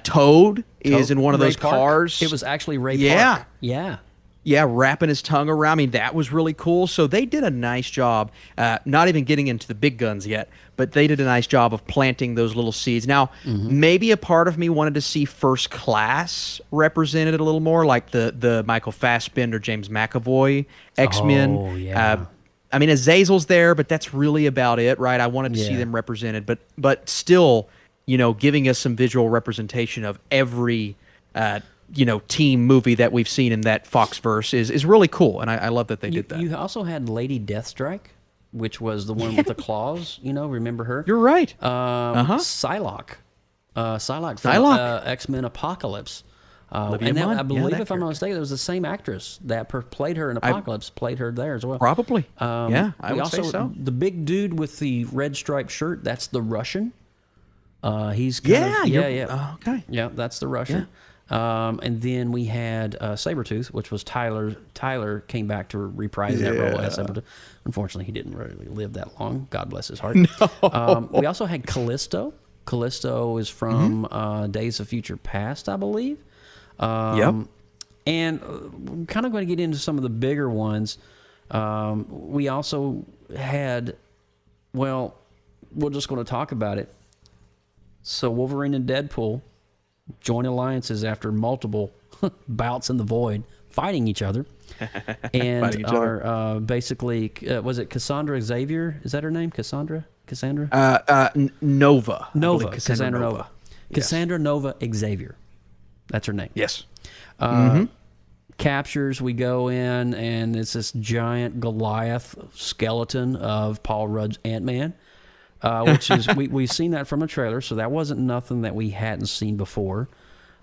Toad is in one of those cars. It was actually Ray Park. Yeah, wrapping his tongue around. I mean, that was really cool. So they did a nice job, not even getting into the big guns yet, but they did a nice job of planting those little seeds. Now, maybe a part of me wanted to see First Class represented a little more, like the Michael Fassbender, James McAvoy X-Men. Oh, yeah. I mean, Azazel's there, but that's really about it, right? I wanted to see them represented, but still, you know, giving us some visual representation of every, team movie that we've seen in that Foxverse is really cool, and I love that they did that. You also had Lady Deathstrike, which was the one with the claws. You know, remember her? You're right. Psylocke. Psylocke from X-Men Apocalypse. And that, I believe, if I'm not mistaken, it was the same actress that played her in Apocalypse, played her there as well. Probably. I would say so. The big dude with the red striped shirt, that's the Russian. He's okay. Yeah, that's the Russian. Yeah. And then we had Sabretooth, which was Tyler. Tyler came back to reprise that role as Sabretooth. Unfortunately, he didn't really live that long. God bless his heart. No. We also had Callisto. Callisto is from Days of Future Past, I believe. And we're kind of going to get into some of the bigger ones. We also had, we're just going to talk about it. So Wolverine and Deadpool join alliances after multiple bouts in the void, fighting each other. And Fighting each other. are basically, was it Cassandra Xavier? Is that her name? Cassandra? Nova. I Nova. believe Cassandra Nova. Yes. Cassandra Nova Xavier. That's her name. Yes. Captures, we go in, and it's this giant Goliath skeleton of Paul Rudd's Ant-Man, which is, we've seen that from a trailer, so that wasn't nothing that we hadn't seen before.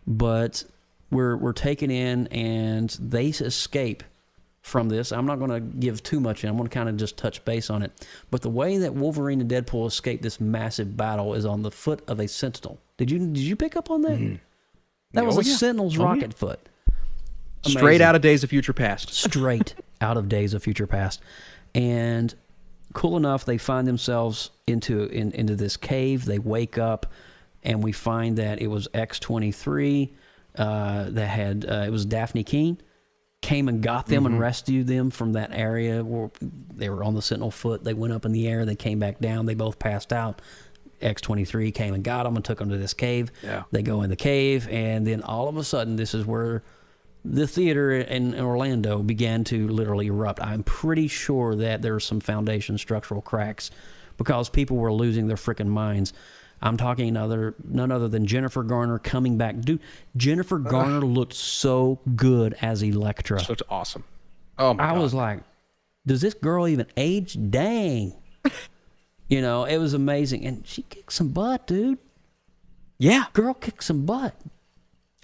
But we're taken in, and they escape from this. I'm not going to give too much in. I'm going to kind of just touch base on it. But the way that Wolverine and Deadpool escape this massive battle is on the foot of a Sentinel. Did you pick up on that? That was a Sentinel's rocket foot. Straight Amazing. out of Days of Future Past. Straight out of Days of Future Past. And cool enough, they find themselves into this cave. They wake up, and we find that it was X-23 that had, it was Daphne Keene, came and got them and rescued them from that area where they were on the Sentinel foot. They went up in the air. They came back down. They both passed out. X-23 came and got them and took them to this cave. Yeah. They go in the cave, and then all of a sudden, this is where the theater in Orlando began to literally erupt. I'm pretty sure that there were some foundation structural cracks because people were losing their freaking minds. I'm talking none other than Jennifer Garner coming back. Dude, Jennifer Garner looked so good as Elektra. So it's awesome. Oh my I God. was like, does this girl even age? Dang. It was amazing. And she kicked some butt, dude. Yeah. Girl kicked some butt.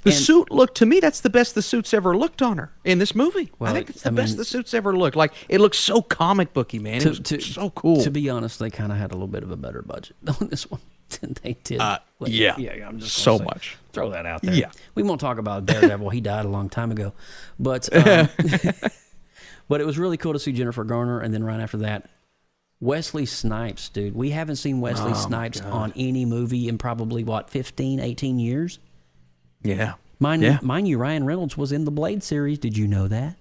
The suit looked, to me, that's the best the suit's ever looked on her in this movie. Well, I think it's the I best mean- the suit's ever looked. Like, it looks so comic booky, man. It was so cool. To be honest, they kind of had a little bit of a better budget on this one than they did. Yeah. I'm just So gonna much. Throw that out there. Yeah. We won't talk about Daredevil. He died a long time ago. But but it was really cool to see Jennifer Garner, and then right after that, Wesley Snipes, dude. We haven't seen Wesley Snipes on any movie in probably, 15, 18 years? Yeah. Mind you, Ryan Reynolds was in the Blade series. Did you know that?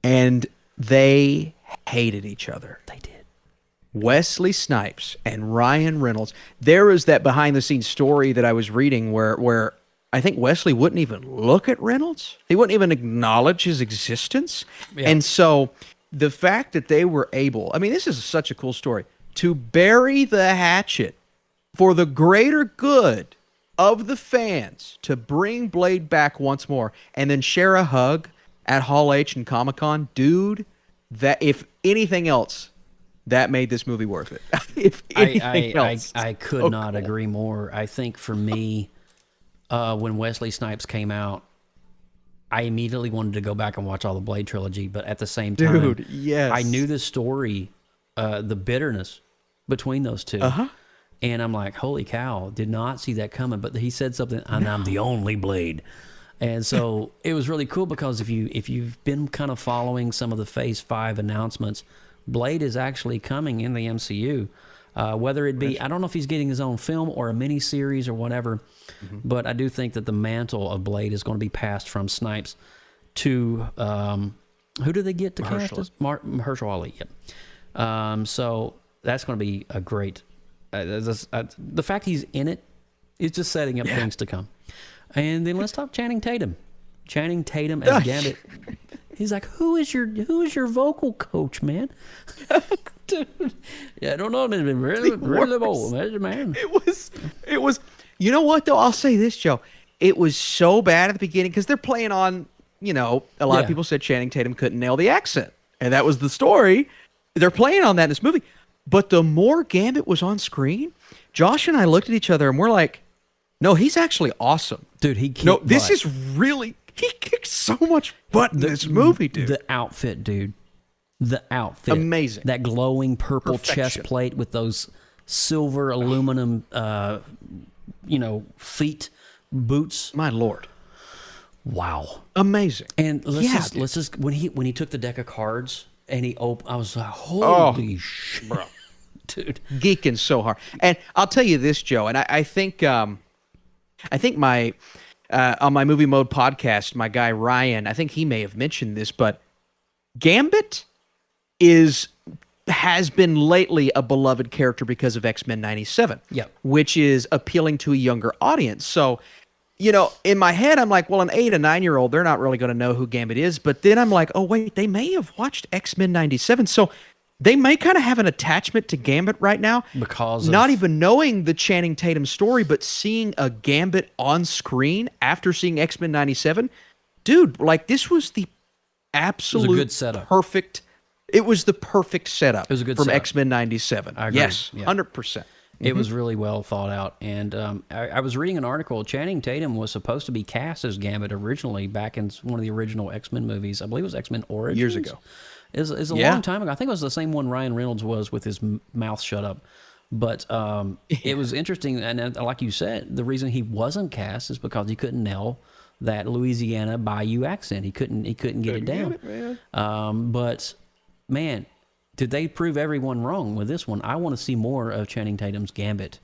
And they hated each other. They did. Wesley Snipes and Ryan Reynolds. There is that behind-the-scenes story that I was reading where I think Wesley wouldn't even look at Reynolds. He wouldn't even acknowledge his existence. Yeah. And so the fact that they were able, I mean, this is such a cool story, to bury the hatchet for the greater good of the fans, to bring Blade back once more, and then share a hug at Hall H and Comic-Con. Dude, that if anything else, that made this movie worth it. If anything else. I could not agree more. I think for me, when Wesley Snipes came out, I immediately wanted to go back and watch all the Blade trilogy, but at the same time, Dude, yes. I knew the story, the bitterness between those two. And I'm like, holy cow, did not see that coming. But he said something, and I'm the only Blade. And so it was really cool because if you've been kind of following some of the Phase 5 announcements, Blade is actually coming in the MCU. Whether it be, I don't know if he's getting his own film or a mini series or whatever, but I do think that the mantle of Blade is going to be passed from Snipes to who do they get to cast us? Mahershala Ali. Yep. So that's going to be a great. The fact he's in it is just setting up things to come. And then let's talk Channing Tatum. Channing Tatum as Gambit. He's like, who is your vocal coach, man? Dude, yeah, I don't know. Really old, man. It was. You know what though? I'll say this, Joe. It was so bad at the beginning because they're playing on. A lot of people said Channing Tatum couldn't nail the accent, and that was the story. They're playing on that in this movie. But the more Gambit was on screen, Josh and I looked at each other and we're like, no, he's actually awesome. Dude, he kicked this butt. is really, he kicked so much butt in this movie, dude. The outfit, dude. The outfit. Amazing. That glowing purple chest Perfection. plate with those silver aluminum, feet, boots. My Lord. Wow. Amazing. And let's just when he took the deck of cards and he opened, I was like, holy shit, bro. Dude. Geeking so hard. And I'll tell you this, Joe, and I think my on my Movie Mode podcast, my guy Ryan, I think he may have mentioned this, but Gambit has been lately a beloved character because of X-Men 97. Yep. Which is appealing to a younger audience. So in my head, I'm like, well, an 8 and 9-year-old, they're not really going to know who Gambit is. But then I'm like, oh, wait, they may have watched X-Men 97. So they may kind of have an attachment to Gambit right now. Because not even knowing the Channing Tatum story, but seeing a Gambit on screen after seeing X-Men 97. Dude, like, this was the absolute good setup. perfect. It was the perfect setup It was a good from setup. X-Men 97. I agree. Yes, Yeah. 100%. It was really well thought out. And I was reading an article. Channing Tatum was supposed to be cast as Gambit originally back in one of the original X-Men movies. I believe it was X-Men Origins. Years ago. It was a Yeah. long time ago. I think it was the same one Ryan Reynolds was with his mouth shut up. But it was interesting. And like you said, the reason he wasn't cast is because he couldn't nail that Louisiana Bayou accent. He couldn't get it down. But, man, did they prove everyone wrong with this one? I want to see more of Channing Tatum's Gambit.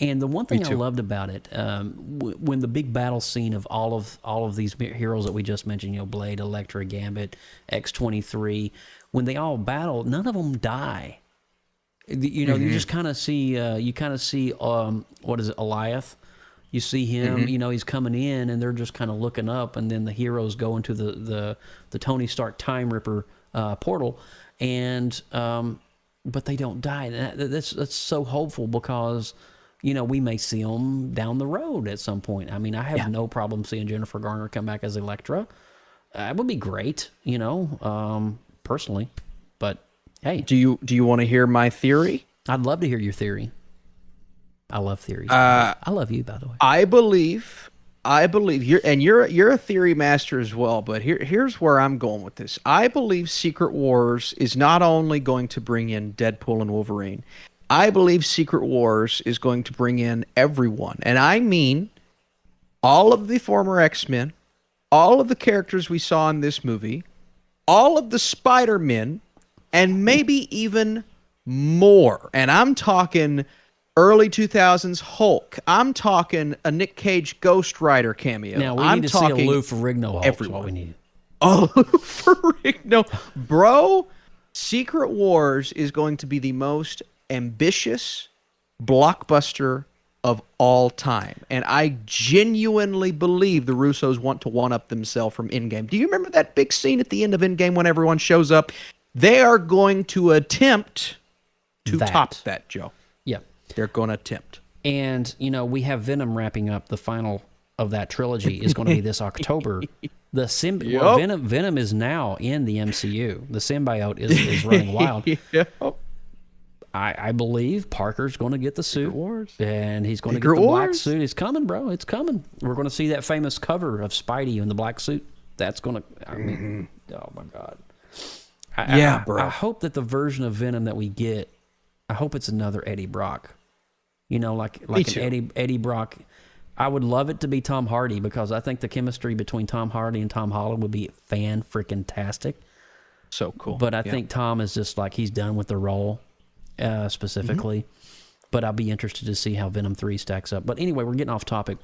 And the one thing I loved about it, when the big battle scene of all of these heroes that we just mentioned, Blade, Elektra, Gambit, X-23, when they all battle, none of them die. You just kind of see, what is it, Eliath? You see him, he's coming in, and they're just kind of looking up, and then the heroes go into the Tony Stark Time Ripper portal, and but they don't die. That's so hopeful because we may see them down the road at some point. I mean, I have no problem seeing Jennifer Garner come back as Elektra. That would be great, personally. But hey, Do you want to hear my theory? I'd love to hear your theory. I love theories. I love you, by the way. I believe you're a theory master as well, but here's where I'm going with this. I believe Secret Wars is not only going to bring in Deadpool and Wolverine. I believe Secret Wars is going to bring in everyone. And I mean all of the former X-Men, all of the characters we saw in this movie, all of the Spider-Men, and maybe even more. And I'm talking early 2000s Hulk. I'm talking a Nick Cage Ghost Rider cameo. Now, we I'm need to see a Lou Ferrigno Hulk. That's what we need. Oh, Ferrigno. Bro, Secret Wars is going to be the most ambitious blockbuster of all time. And I genuinely believe the Russos want to one-up themselves from Endgame. Do you remember that big scene at the end of Endgame when everyone shows up? They are going to attempt to top that, Joe. Yeah. They're going to attempt. And, we have Venom wrapping up. The final of that trilogy is going to be this October. Venom is now in the MCU. The symbiote is running wild. Yep. I believe Parker's going to get the suit, and he's going to get the black suit. It's coming, bro. It's coming. We're going to see that famous cover of Spidey in the black suit. That's going to, oh my God. Bro. I hope that the version of Venom that we get, I hope it's another Eddie Brock. Like an Eddie Brock. I would love it to be Tom Hardy because I think the chemistry between Tom Hardy and Tom Holland would be fan-freaking-tastic. So cool. But I think Tom is just like he's done with the role specifically. But I'll be interested to see how Venom 3 stacks up. But anyway, we're getting off topic.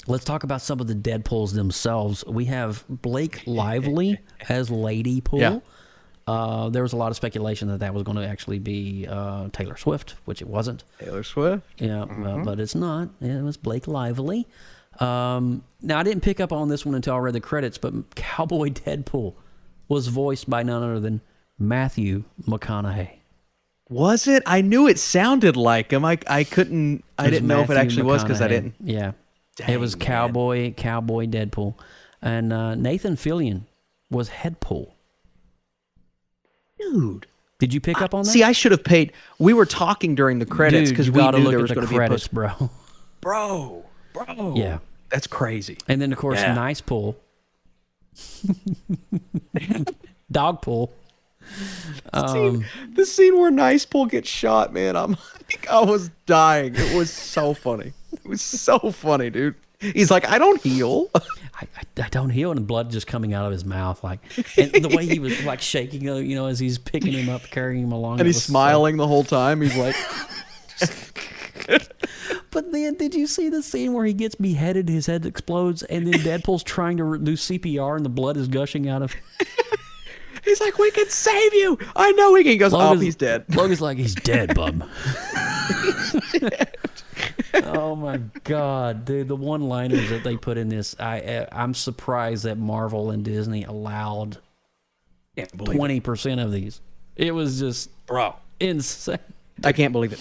Let's talk about some of the Deadpools themselves. We have Blake Lively as Lady Pool. Yeah. There was a lot of speculation that was going to actually be Taylor Swift, which it wasn't. Taylor Swift? Yeah, but it's not. It was Blake Lively. Now, I didn't pick up on this one until I read the credits, but Cowboy Deadpool was voiced by none other than Matthew McConaughey. Was it? I knew it sounded like him. I didn't know if it actually was because I didn't. Yeah. Dang, it was Cowboy Deadpool. And Nathan Fillion was Headpool. Dude. Did you pick up on that? See, I should have paid. We were talking during the credits because we knew there was going to be credits, bro. Bro. Yeah. That's crazy. And then, of course, Nice Pool. Dog Pool. The scene where Nice Pool gets shot, man, I was dying. It was so funny. It was so funny, dude. He's like, I don't heal. I don't heal, and blood just coming out of his mouth, and the way he was like shaking, as he's picking him up, carrying him along, and he's smiling the whole time. He's like, But then, did you see the scene where he gets beheaded, his head explodes, and then Deadpool's trying to do CPR, and the blood is gushing out of? He's like, we can save you. I know we can. He goes, he's dead. Logan's like, he's dead, bub. Oh my God, dude! The one-liners that they put in this, I'm surprised that Marvel and Disney allowed 20% of these. It was just insane. I can't believe it.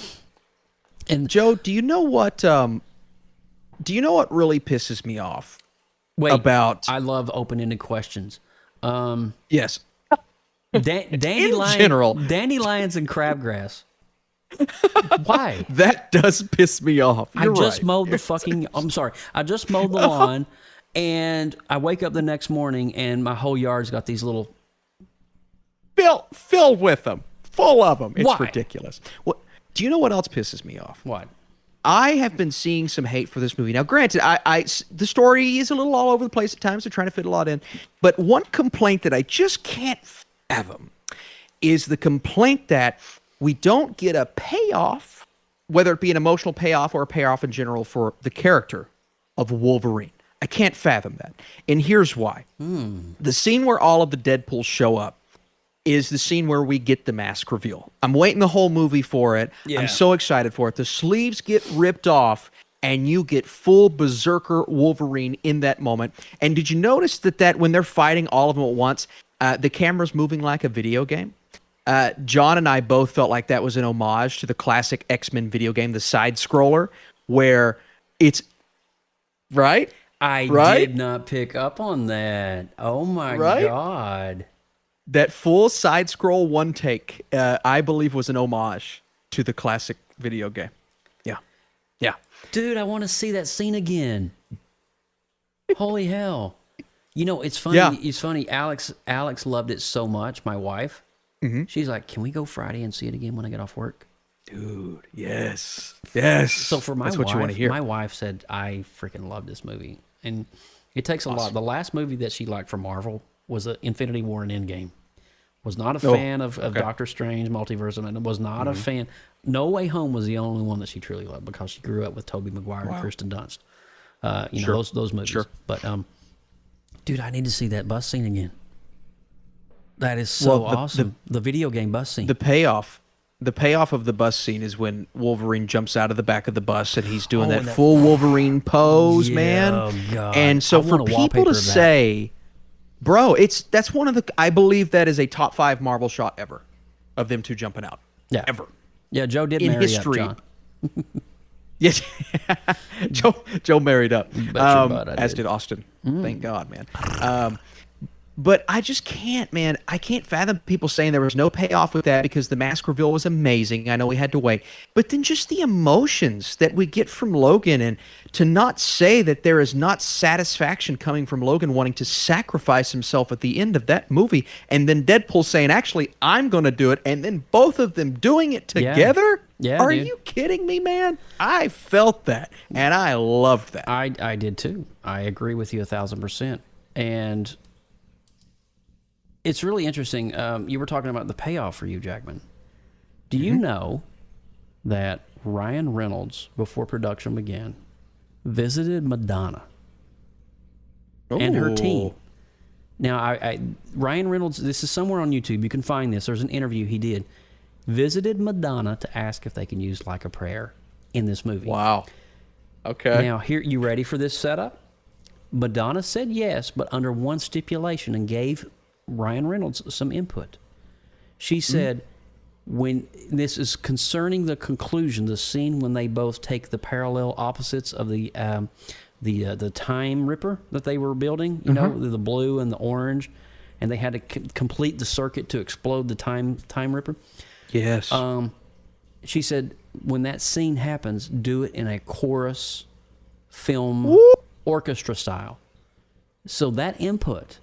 And Joe, do you know what? Do you know what really pisses me off? wait, about I love open-ended questions. Yes. Dandelions and crabgrass. Why? That does piss me off. You're I just right. mowed the fucking. I'm sorry. I just mowed the lawn, and I wake up the next morning, and my whole yard's got these little. Filled with them, full of them. It's Why? ridiculous. What? Do you know what else pisses me off? What? I have been seeing some hate for this movie. Now, granted, the story is a little all over the place at times. They're trying to fit a lot in. But one complaint that I just can't fathom is the complaint that we don't get a payoff, whether it be an emotional payoff or a payoff in general for the character of Wolverine. I can't fathom that. And here's why. The scene where all of the Deadpools show up is the scene where we get the mask reveal. I'm waiting the whole movie for it. Yeah. I'm so excited for it. The sleeves get ripped off, and you get full berserker Wolverine in that moment. And did you notice that when they're fighting all of them at once, the camera's moving like a video game? John and I both felt like that was an homage to the classic X-Men video game, the side-scroller, where it's... Right? I did not pick up on that. Oh my God. That full side-scroll one take, I believe, was an homage to the classic video game. Yeah. Yeah. Dude, I want to see that scene again. Holy hell. You know, it's funny. Yeah. It's funny. Alex loved it so much, my wife. Mm-hmm. She's like, can we go Friday and see it again when I get off work? Dude, yes. Yes. So for my That's wife, what you want to hear. my wife said, I freaking love this movie. And it takes a lot. The last movie that she liked from Marvel was Infinity War and Endgame. Was not a fan of Doctor Strange, Multiverse, and was not a fan. No Way Home was the only one that she truly loved because she grew up with Tobey Maguire and Kirsten Dunst. You know, those movies. Sure. But, dude, I need to see that bus scene again. That is so awesome. The video game bus scene. The payoff of the bus scene is when Wolverine jumps out of the back of the bus and he's doing that full Wolverine pose, man. Oh, God. And so for people to say, bro, that's one of the, I believe that is a top 5 Marvel shot ever of them two jumping out. Yeah. Ever. Yeah, Joe did In marry history. up, John. Yes. Joe married up. Bet your butt I as did. did Austin. Thank God, man. But I just can't, man. I can't fathom people saying there was no payoff with that because the mask reveal was amazing. I know we had to wait. But then just the emotions that we get from Logan, and to not say that there is not satisfaction coming from Logan wanting to sacrifice himself at the end of that movie, and then Deadpool saying, actually, I'm going to do it, and then both of them doing it together? Yeah, Are dude. you kidding me, man? I felt that, and I loved that. I did too. I agree with you 1,000%. And it's really interesting. You were talking about the payoff for you, Jackman. Do you know that Ryan Reynolds, before production began, visited Madonna and her team? Now, Ryan Reynolds, this is somewhere on YouTube. You can find this. There's an interview he did. Visited Madonna to ask if they can use Like a Prayer in this movie. Wow. Okay. Now, here, you ready for this setup? Madonna said yes, but under one stipulation, and gave Ryan Reynolds some input. She said, when this is concerning the conclusion, the scene when they both take the parallel opposites of the Time Ripper that they were building, you know, the blue and the orange, and they had to complete the circuit to explode the Time Ripper. Yes. She said, when that scene happens, do it in a chorus film orchestra style. So that input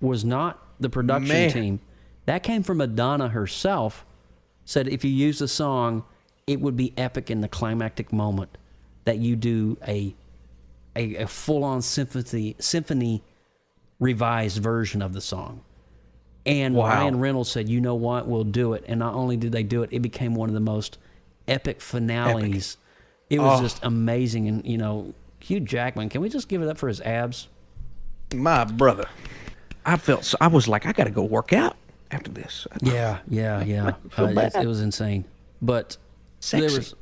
was not the production team. That came from Madonna herself. Said if you use the song, it would be epic in the climactic moment that you do a full-on symphony revised version of the song. And Ryan Reynolds said, you know what, we'll do it. And not only did they do it, it became one of the most epic finales. It was just amazing. And, you know, Hugh Jackman, can we just give it up for his abs? My brother. I was like, I got to go work out after this. Yeah. feel bad. It was insane. But Sexy.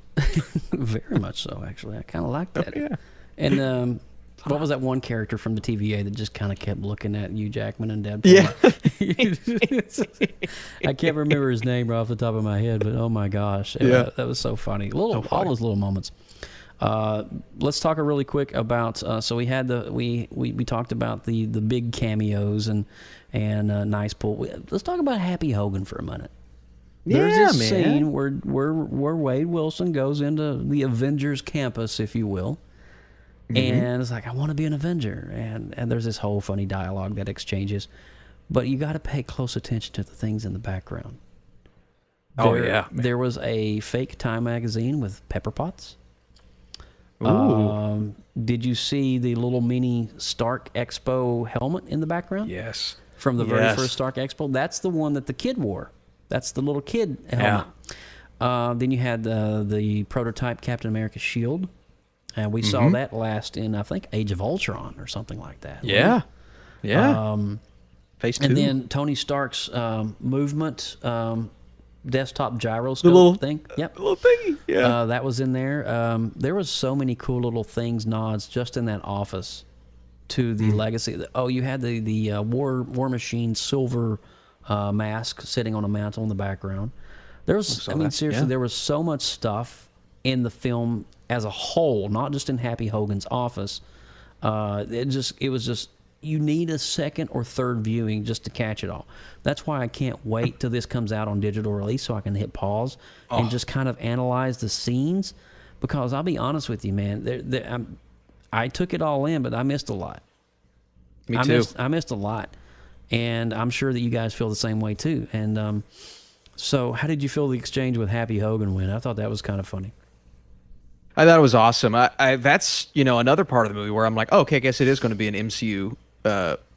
Very much so, actually. I kind of like that. yeah. And what was that one character from the TVA that just kind of kept looking at Hugh Jackman and Deadpool? Yeah. I can't remember his name right off the top of my head, but oh my gosh, Yeah. that was so funny. All funny. those little moments. Let's talk really quick about. So we had we talked about the big cameos and nice pull. Let's talk about Happy Hogan for a minute. There's this scene where Wade Wilson goes into the Avengers campus, if you will, and it's like, I want to be an Avenger, and there's this whole funny dialogue that exchanges, but you got to pay close attention to the things in the background. There was a fake Time magazine with pepper pots. Ooh. Did you see the little mini Stark Expo helmet in the background? Yes. From the very first Stark Expo. That's the one that the kid wore. That's the little kid helmet. Then you had the prototype Captain America shield. And we saw that last in, I think, Age of Ultron or something like that. Yeah. Yeah. Phase 2. And then Tony Stark's movement desktop gyroscope thing. Yep. Little thingy. Yeah. That was in there. There was so many cool little things, nods, just in that office to the legacy. Oh, you had the War Machine silver mask sitting on a mantle in the background. There was, seriously, there was so much stuff in the film as a whole, not just in Happy Hogan's office. It was just, you need a second or third viewing just to catch it all. That's why I can't wait till this comes out on digital release so I can hit pause and just kind of analyze the scenes. Because I'll be honest with you, man, I took it all in, but I missed a lot. Me too. I missed a lot. And I'm sure that you guys feel the same way too. And so how did you feel the exchange with Happy Hogan went? I thought that was kind of funny. I thought it was awesome. That's another part of the movie where I'm like, okay, I guess it is going to be an MCU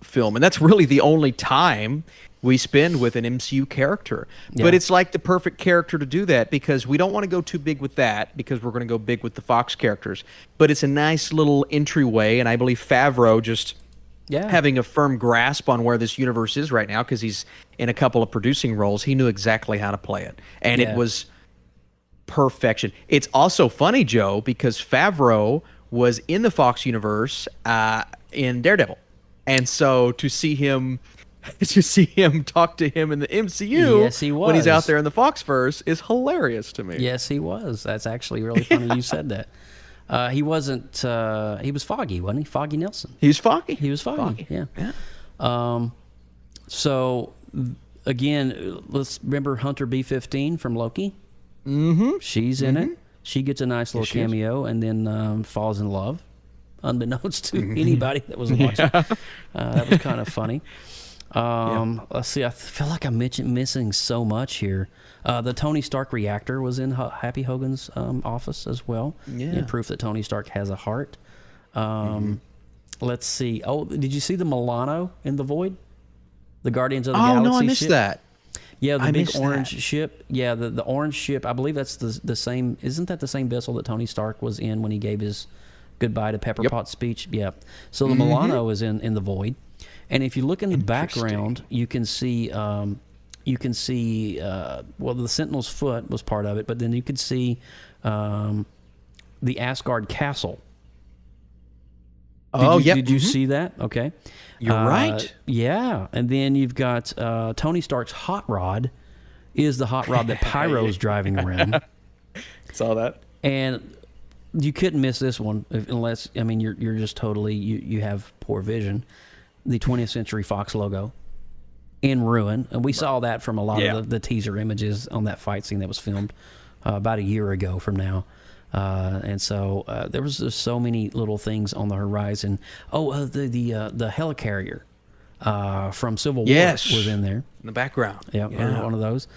film, and that's really the only time we spend with an MCU character. Yeah. But it's like the perfect character to do that because we don't want to go too big with that because we're going to go big with the Fox characters. But it's a nice little entryway, and I believe Favreau just having a firm grasp on where this universe is right now because he's in a couple of producing roles. He knew exactly how to play it, and it was perfection. It's also funny, Joe, because Favreau was in the Fox universe in Daredevil, and so to see him talk to him in the MCU yes, he was. when he's out there in the Foxverse is hilarious to me. Yes, he was. That's actually really funny you said that. He wasn't. He was Foggy, wasn't he? Foggy Nelson. He was Foggy. He was Foggy. Yeah. So again, let's remember Hunter B-15 from Loki. Mm-hmm. She's in it. She gets a nice little cameo and then falls in love, unbeknownst to anybody that was watching. That was kind of funny. Let's see. I feel like I'm missing so much here. The Tony Stark reactor was in Happy Hogan's office as well. Yeah. Proof that Tony Stark has a heart. Let's see. Oh, did you see the Milano in the Void? The Guardians of the Galaxy no, I missed ship? that. Yeah, the big orange ship. Yeah, the orange ship. I believe that's the same. Isn't that the same vessel that Tony Stark was in when he gave his goodbye to Pepper Potts speech? Yeah. So the Milano is in the Void, and if you look in the background, you can see. Well, the Sentinel's foot was part of it, but then you could see the Asgard castle. Did you see that? Okay. You're right. Yeah. And then you've got Tony Stark's hot rod is the hot rod that Pyro's driving around. Saw that. And you couldn't miss this one unless, I mean, you're just totally, you have poor vision. The 20th Century Fox logo in ruin. And we saw that from a lot of the teaser images on that fight scene that was filmed about a year ago from now. And so there was just so many little things on the horizon. Oh, the helicarrier from Civil War was in there. In the background. Yeah, one of those.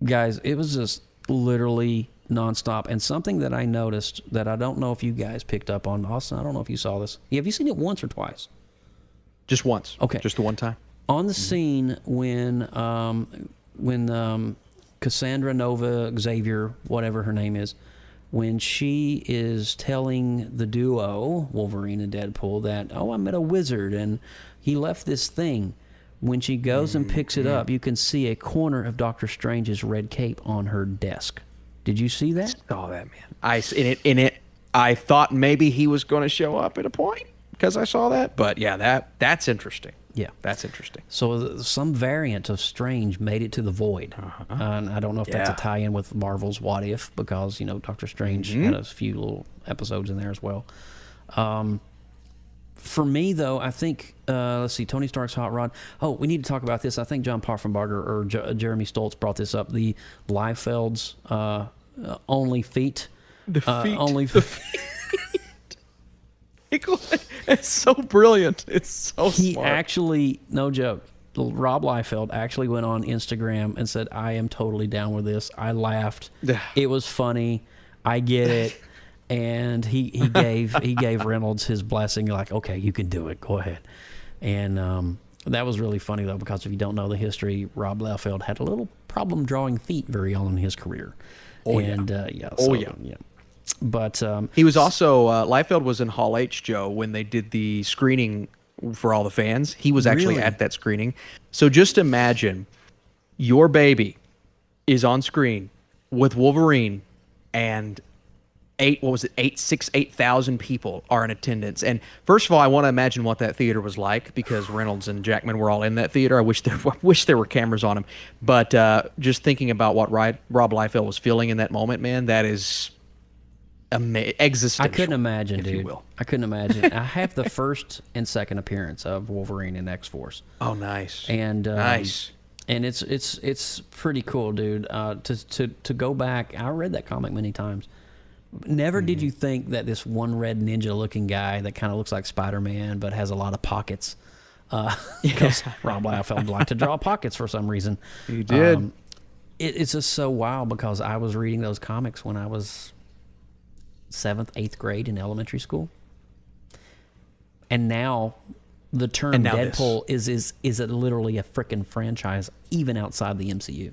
Guys, it was just literally nonstop. And something that I noticed that I don't know if you guys picked up on, Austin, I don't know if you saw this. Have you seen it once or twice? Just once. Okay. Just the one time. On the scene when Cassandra Nova Xavier, whatever her name is, when she is telling the duo, Wolverine and Deadpool, that, I met a wizard and he left this thing. When she goes and picks it up, you can see a corner of Doctor Strange's red cape on her desk. Did you see that? Saw that, man. I thought maybe he was going to show up at a point because I saw that, but yeah, that's interesting. Yeah, that's interesting. So some variant of Strange made it to the Void, and I don't know if that's a tie-in with Marvel's What If, because Doctor Strange had a few little episodes in there as well. For me, though, I think let's see, Tony Stark's Hot Rod. Oh, we need to talk about this. I think John Poffenbarger or Jeremy Stoltz brought this up. The Liefeld's only feet. The feet. Only the feet. It's so brilliant. It's so he smart. Actually, no joke, Rob Liefeld actually went on Instagram and said, I am totally down with this. I laughed. It was funny. I get it. And he gave Reynolds his blessing, like, okay, you can do it. Go ahead. And that was really funny, though, because if you don't know the history, Rob Liefeld had a little problem drawing feet very early in his career. But he was also Liefeld was in Hall H, Joe, when they did the screening for all the fans. He was actually at that screening. So just imagine your baby is on screen with Wolverine, and 8,000 people are in attendance. And first of all, I want to imagine what that theater was like, because Reynolds and Jackman were all in that theater. I wish there were cameras on them. But just thinking about what Rob Liefeld was feeling in that moment, man, that is existential. I couldn't imagine, dude. You will. I couldn't imagine. I have the first and second appearance of Wolverine in X-Force. Oh, nice. And nice. And it's pretty cool, dude. To go back, I read that comic many times. Never did you think that this one red ninja-looking guy that kind of looks like Spider-Man but has a lot of pockets, because Rob Liefeld liked to draw pockets for some reason. He did. It's just so wild, because I was reading those comics when I was 7th, 8th grade in elementary school, and now the term Deadpool is literally a freaking franchise, even outside the MCU.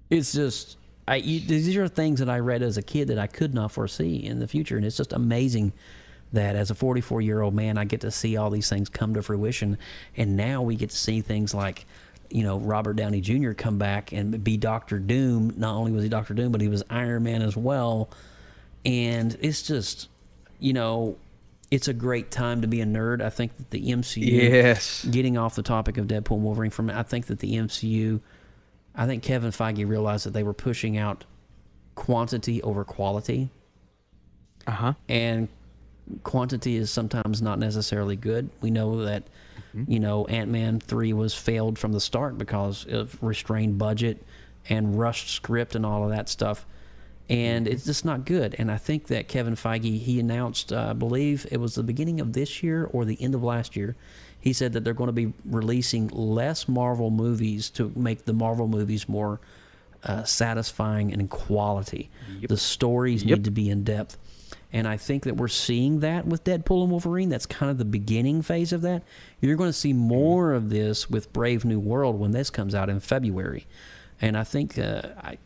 It's just. These are things that I read as a kid that I could not foresee in the future, and it's just amazing that as a 44-year-old man, I get to see all these things come to fruition, and now we get to see things like, Robert Downey Jr. come back and be Doctor Doom. Not only was he Doctor Doom, but he was Iron Man as well, and it's just, it's a great time to be a nerd. I think that the MCU, getting off the topic of Deadpool and Wolverine, I think that the MCU... I think Kevin Feige realized that they were pushing out quantity over quality. And quantity is sometimes not necessarily good. We know that, Ant-Man 3 was failed from the start because of restrained budget and rushed script and all of that stuff. And it's just not good. And I think that Kevin Feige, he announced, I believe it was the beginning of this year or the end of last year, he said that they're going to be releasing less Marvel movies to make the Marvel movies more satisfying and in quality. The stories need to be in depth. And I think that we're seeing that with Deadpool and Wolverine. That's kind of the beginning phase of that. You're going to see more of this with Brave New World when this comes out in February. And I think, I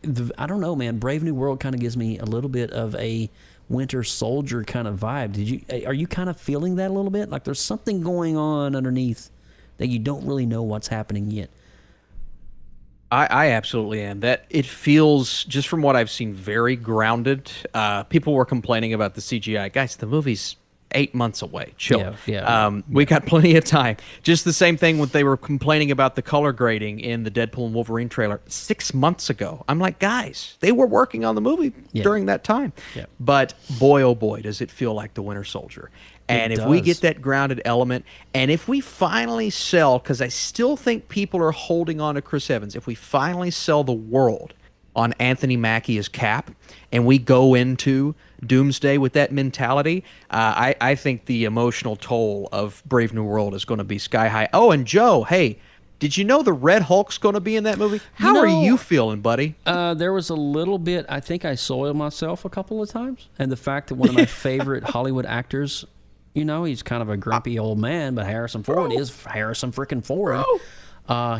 don't know, man, Brave New World kind of gives me a little bit of a Winter Soldier kind of vibe. Are you kind of feeling that a little bit? Like there's something going on underneath that you don't really know what's happening yet. I absolutely am. That it feels, just from what I've seen, very grounded. People were complaining about the CGI. Guys, the movie's 8 months away. Chill. We got plenty of time. Just the same thing when they were complaining about the color grading in the Deadpool and Wolverine trailer 6 months ago. I'm like, guys, they were working on the movie during that time. But boy, oh boy, does it feel like the Winter Soldier. And if we get that grounded element, and if we finally sell, because I still think people are holding on to Chris Evans, if we finally sell the world on Anthony Mackie as Cap, and we go into Doomsday with that mentality, I think the emotional toll of Brave New World is going to be sky high. Oh, and Joe, hey, did you know the Red Hulk's going to be in that movie? How are you feeling, buddy? There was a little bit, I think I soiled myself a couple of times, and the fact that one of my favorite Hollywood actors, he's kind of a grumpy old man, but Harrison Ford is Harrison freaking Ford.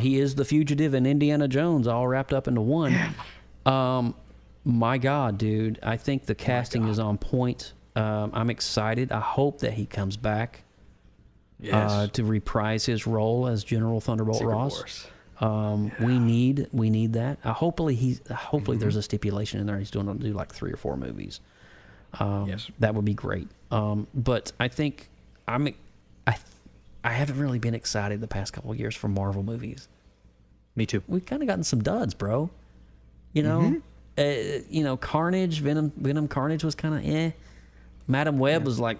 He is the fugitive and Indiana Jones all wrapped up into one. My God, dude, I think the casting is on point. I'm excited. I hope that he comes back to reprise his role as General Thunderbolt Ross. We need that. Hopefully there's a stipulation in there. He's going to do like 3 or 4 movies. Yes, that would be great. But I think I haven't really been excited the past couple of years for Marvel movies. Me too. We've kind of gotten some duds, bro. You know, Carnage, Venom Carnage was kind of eh. Madam Web was like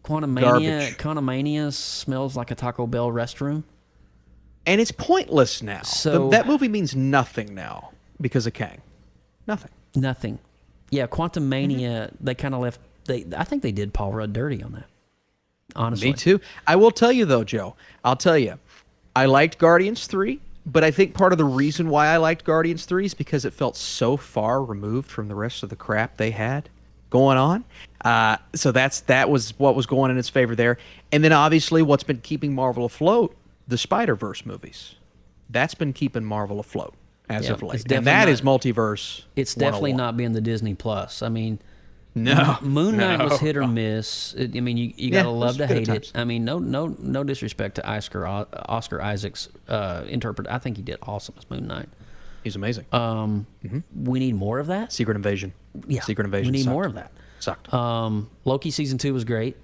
Quantumania smells like a Taco Bell restroom. And it's pointless now. So that movie means nothing now because of Kang. Nothing. Yeah, Quantumania, they kind of left. I think they did Paul Rudd dirty on that. Honestly, Me too. I will tell you though, Joe. I'll tell you, I liked Guardians 3, but I think part of the reason why I liked Guardians 3 is because it felt so far removed from the rest of the crap they had going on. So that was what was going in its favor there. And then obviously what's been keeping Marvel afloat, the Spider-Verse movies. That's been keeping Marvel afloat as of late. And that is multiverse. It's definitely not being the Disney Plus. I mean, no, Moon Knight was hit or miss. I mean, you gotta love to hate it. I mean, no disrespect to Oscar Isaac's interpret. I think he did awesome as Moon Knight. He's amazing. We need more of that. Secret Invasion. Yeah, Secret Invasion. We need sucked. more of that. Sucked. Loki season 2 was great,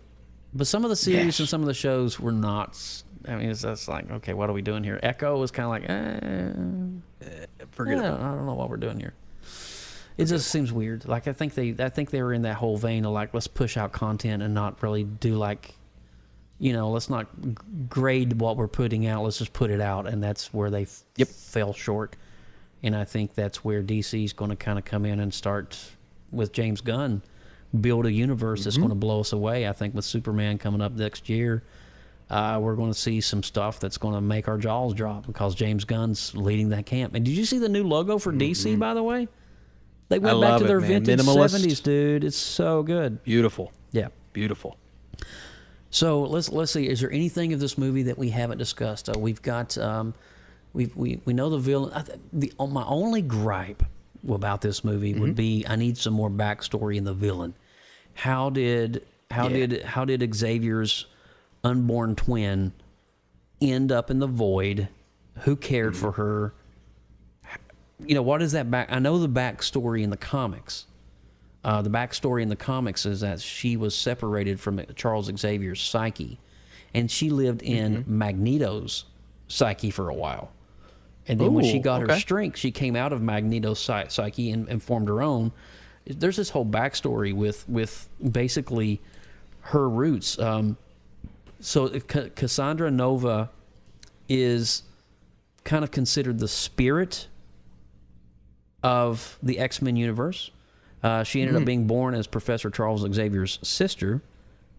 but some of the series and some of the shows were not. I mean, it's like, okay, what are we doing here? Echo was kind of like, forget about it. I don't know what we're doing here. It just seems weird. Like I think they were in that whole vein of like, let's push out content and not really do like, let's not grade what we're putting out. Let's just put it out, and that's where they fell short. And I think that's where DC is going to kind of come in and start with James Gunn, build a universe that's going to blow us away. I think with Superman coming up next year, we're going to see some stuff that's going to make our jaws drop because James Gunn's leading that camp. And did you see the new logo for DC, by the way? They went back to their vintage Minimalist. 70s, dude. It's so good. Beautiful. Yeah. Beautiful. So let's see. Is there anything of this movie that we haven't discussed? We've got we know the villain. My only gripe about this movie would be I need some more backstory in the villain. How did Xavier's unborn twin end up in the void? Who cared for her? What is that back? I know the backstory in the comics. The backstory in the comics is that she was separated from Charles Xavier's psyche, and she lived in Magneto's psyche for a while. And then when she got her strength, she came out of Magneto's psyche and formed her own. There's this whole backstory with basically her roots. So Cassandra Nova is kind of considered the spirit of the X-Men universe. She ended up being born as Professor Charles Xavier's sister,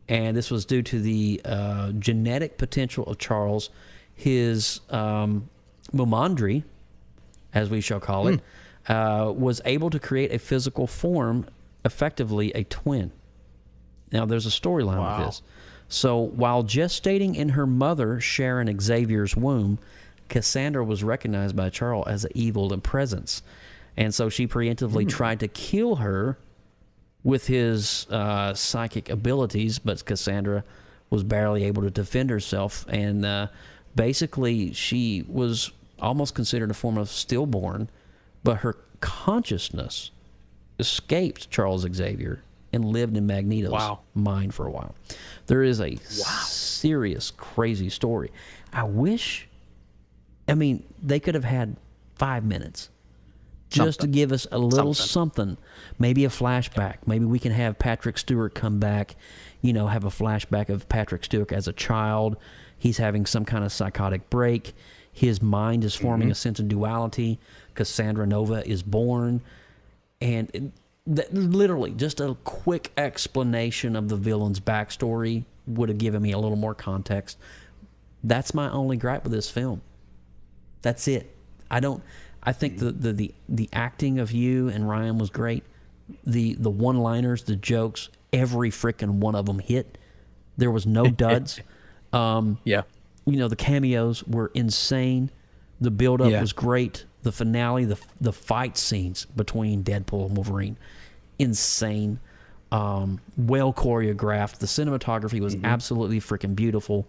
and this was due to the genetic potential of Charles. His Mumandri, as we shall call it, was able to create a physical form, effectively a twin. Now, there's a storyline with this. So, while gestating in her mother, Sharon Xavier's womb, Cassandra was recognized by Charles as an evil presence. And so she preemptively tried to kill her with his psychic abilities, but Cassandra was barely able to defend herself. And basically, she was almost considered a form of stillborn, but her consciousness escaped Charles Xavier and lived in Magneto's mind for a while. There is a serious, crazy story. They could have had 5 minutes just to give us a little something. Maybe a flashback. Maybe we can have Patrick Stewart come back, have a flashback of Patrick Stewart as a child. He's having some kind of psychotic break. His mind is forming a sense of duality. Cassandra Nova is born. And literally, just a quick explanation of the villain's backstory would have given me a little more context. That's my only gripe with this film. That's it. I think the acting of you and Ryan was great. The one-liners, the jokes, every freaking one of them hit. There was no duds. The cameos were insane. The build-up was great. The finale, the fight scenes between Deadpool and Wolverine, insane. Well choreographed. The cinematography was absolutely freaking beautiful.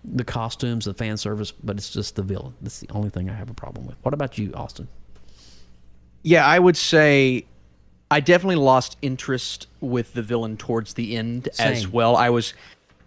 the costumes, the fan service, but it's just the villain. That's the only thing I have a problem with. What about you, Austin? Yeah, I would say I definitely lost interest with the villain towards the end as Same. well. I was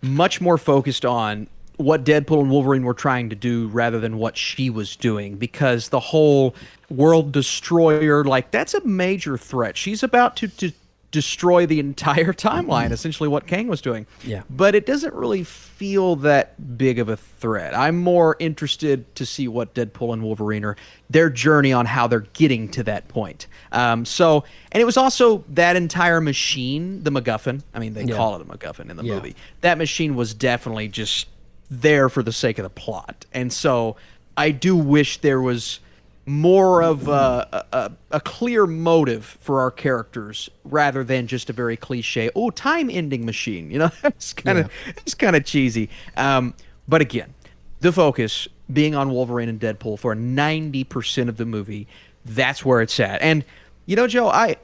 much more focused on what Deadpool and Wolverine were trying to do rather than what she was doing, because the whole world destroyer, like, that's a major threat. She's about to destroy the entire timeline, essentially what Kang was doing. Yeah. But it doesn't really feel that big of a threat. I'm more interested to see what Deadpool and Wolverine are, their journey on how they're getting to that point. And it was also that entire machine, the MacGuffin. I mean, they call it a MacGuffin in the movie. That machine was definitely just there for the sake of the plot. And so I do wish there was more of a clear motive for our characters rather than just a very cliche, time-ending machine. You know, it's kind of cheesy. But again, the focus being on Wolverine and Deadpool for 90% of the movie, that's where it's at. And, you know, Joe, I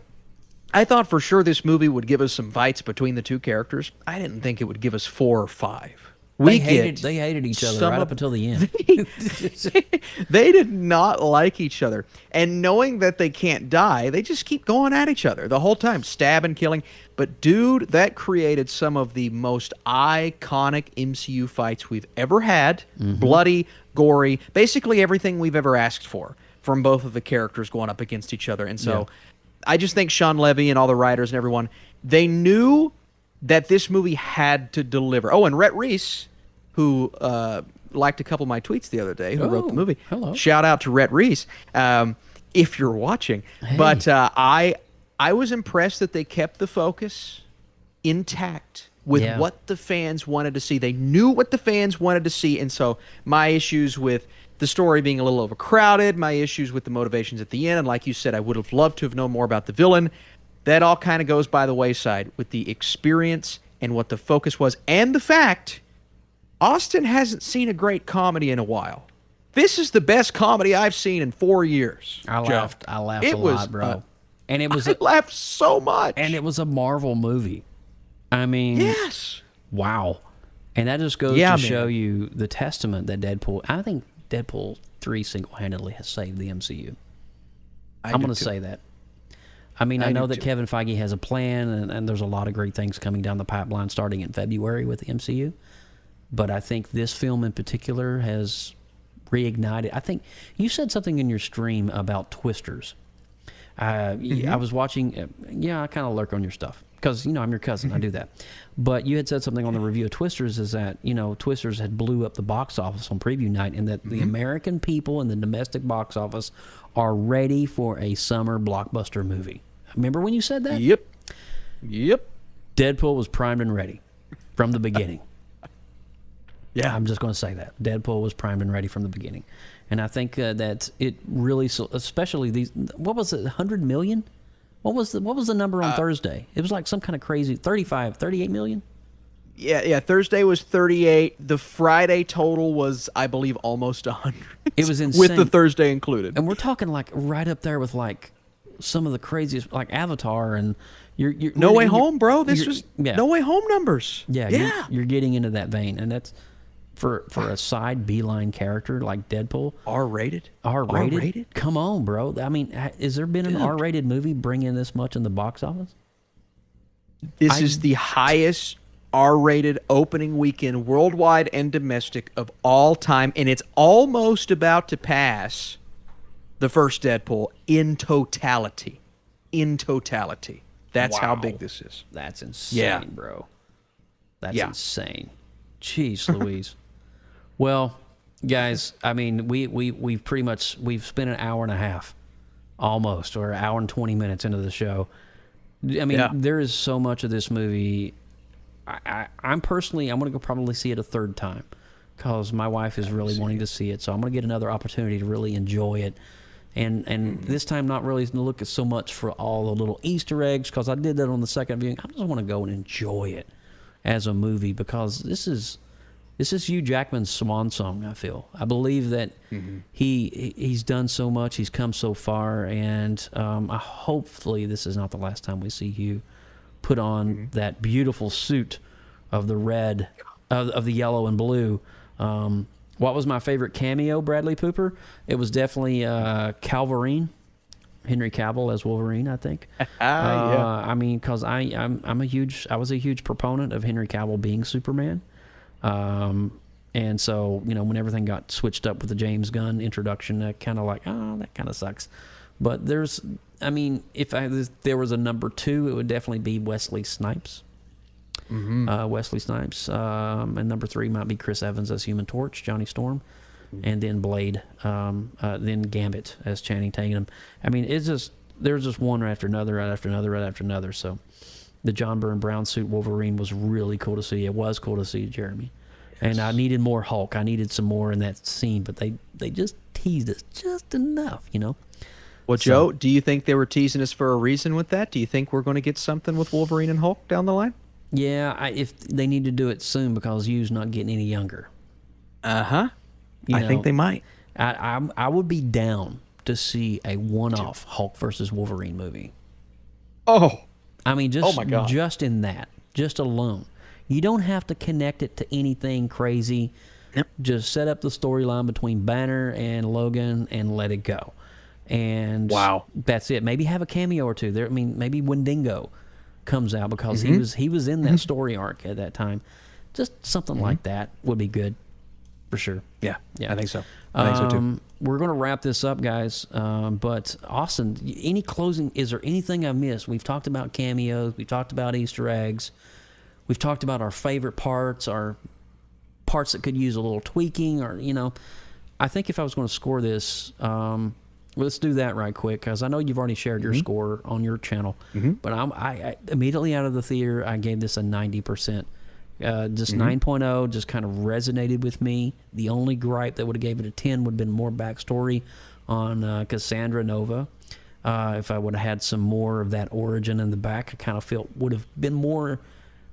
thought for sure this movie would give us some fights between the two characters. I didn't think it would give us 4 or 5. They hated each other right up until the end. They did not like each other. And knowing that they can't die, they just keep going at each other the whole time, stabbing, killing. But, dude, that created some of the most iconic MCU fights we've ever had. Bloody, gory, basically everything we've ever asked for from both of the characters going up against each other. And so I just think Sean Levy and all the writers and everyone, they knew that this movie had to deliver. Oh, and Rhett Reese, who liked a couple of my tweets the other day, who wrote the movie. Hello. Shout out to Rhett Reese, if you're watching. Hey. But I was impressed that they kept the focus intact with what the fans wanted to see. They knew what the fans wanted to see, and so my issues with the story being a little overcrowded, my issues with the motivations at the end, and like you said, I would have loved to have known more about the villain. That all kind of goes by the wayside with the experience and what the focus was, and the fact Austin hasn't seen a great comedy in a while. This is the best comedy I've seen in 4 years. I laughed a lot, bro. And it was I laughed so much. And it was a Marvel movie. I mean, yes. Wow. And that just goes to show you the testament that I think Deadpool 3 single-handedly has saved the MCU. I'm going to say that. I mean, I know that Kevin Feige has a plan, and there's a lot of great things coming down the pipeline starting in February with the MCU. But I think this film in particular has reignited. I think you said something in your stream about twisters. I was watching. I kind of lurk on your stuff because, you know, I'm your cousin. I do that. But you had said something on the review of Twisters is that, you know, Twisters had blew up the box office on preview night, and that the American people in the domestic box office are ready for a summer blockbuster movie. Remember when you said that? Yep. Deadpool was primed and ready from the beginning. Yeah. I'm just going to say that. Deadpool was primed and ready from the beginning. And I think that it really, especially these, what was it, 100 million? What was the number on Thursday? It was like some kind of crazy, 38 million? Yeah, Thursday was 38. The Friday total was, I believe, almost 100. It was insane. With the Thursday included. And we're talking like right up there with like some of the craziest, like Avatar and you're No Way Home, bro. This was No Way Home numbers. Yeah. You're getting into that vein, and that's for a side B-line character like Deadpool. R-rated. R-rated. Come on, bro. I mean, has there been an R-rated movie bringing this much in the box office? This is the highest R-rated opening weekend worldwide and domestic of all time, and it's almost about to pass the first Deadpool in totality. That's how big this is. That's insane, bro. That's insane. Jeez Louise. Well, guys, I mean, we've pretty much spent an hour and a half almost, or an hour and 20 minutes into the show. I mean, there is so much of this movie. I'm going to go probably see it a third time because my wife is really wanting to see it. So I'm going to get another opportunity to really enjoy it. And this time not really to look at so much for all the little Easter eggs, because I did that on the second viewing. I just want to go and enjoy it as a movie, because this is Hugh Jackman's swan song, I feel. I believe that he's done so much, he's come so far, and hopefully this is not the last time we see Hugh put on that beautiful suit of the red of the yellow and blue. What was my favorite cameo, Bradley Pooper? It was definitely Calverine, Henry Cavill as Wolverine, I think. Yeah. I mean, because I was a huge proponent of Henry Cavill being Superman. And so, when everything got switched up with the James Gunn introduction, that kind of like, that kind of sucks. But if there was a number 2, it would definitely be Wesley Snipes. Wesley Snipes. And number 3 might be Chris Evans as Human Torch, Johnny Storm. And then Blade, then Gambit as Channing Tatum. I mean, there's just one right after another, right after another, right after another. So the John Byrne brown suit Wolverine was really cool to see. It was cool to see, Jeremy. And I needed more Hulk. I needed some more in that scene, but they just teased us just enough, Well, Joe, do you think they were teasing us for a reason with that? Do you think we're going to get something with Wolverine and Hulk down the line? Yeah, if they need to do it soon because Hugh's not getting any younger. I think they might. I would be down to see a one-off Hulk versus Wolverine movie. Oh, I mean, just my God. just in that, just alone. You don't have to connect it to anything crazy. Yep. Just set up the storyline between Banner and Logan and let it go. And wow, that's it. Maybe have a cameo or two there. I mean, maybe Wendigo comes out because he was in that story arc at that time. Just something like that would be good for sure. Yeah, I think so. I think so too. We're going to wrap this up, guys. But Austin, any closing? Is there anything I missed? We've talked about cameos. We've talked about Easter eggs. We've talked about our favorite parts, our parts that could use a little tweaking, or I think if I was going to score this, let's do that right quick because I know you've already shared your score on your channel. But I immediately out of the theater, I gave this a 90%. Just 9.0 just kind of resonated with me. The only gripe that would have gave it a 10 would have been more backstory on Cassandra Nova. If I would have had some more of that origin in the back, I kind of felt would have been more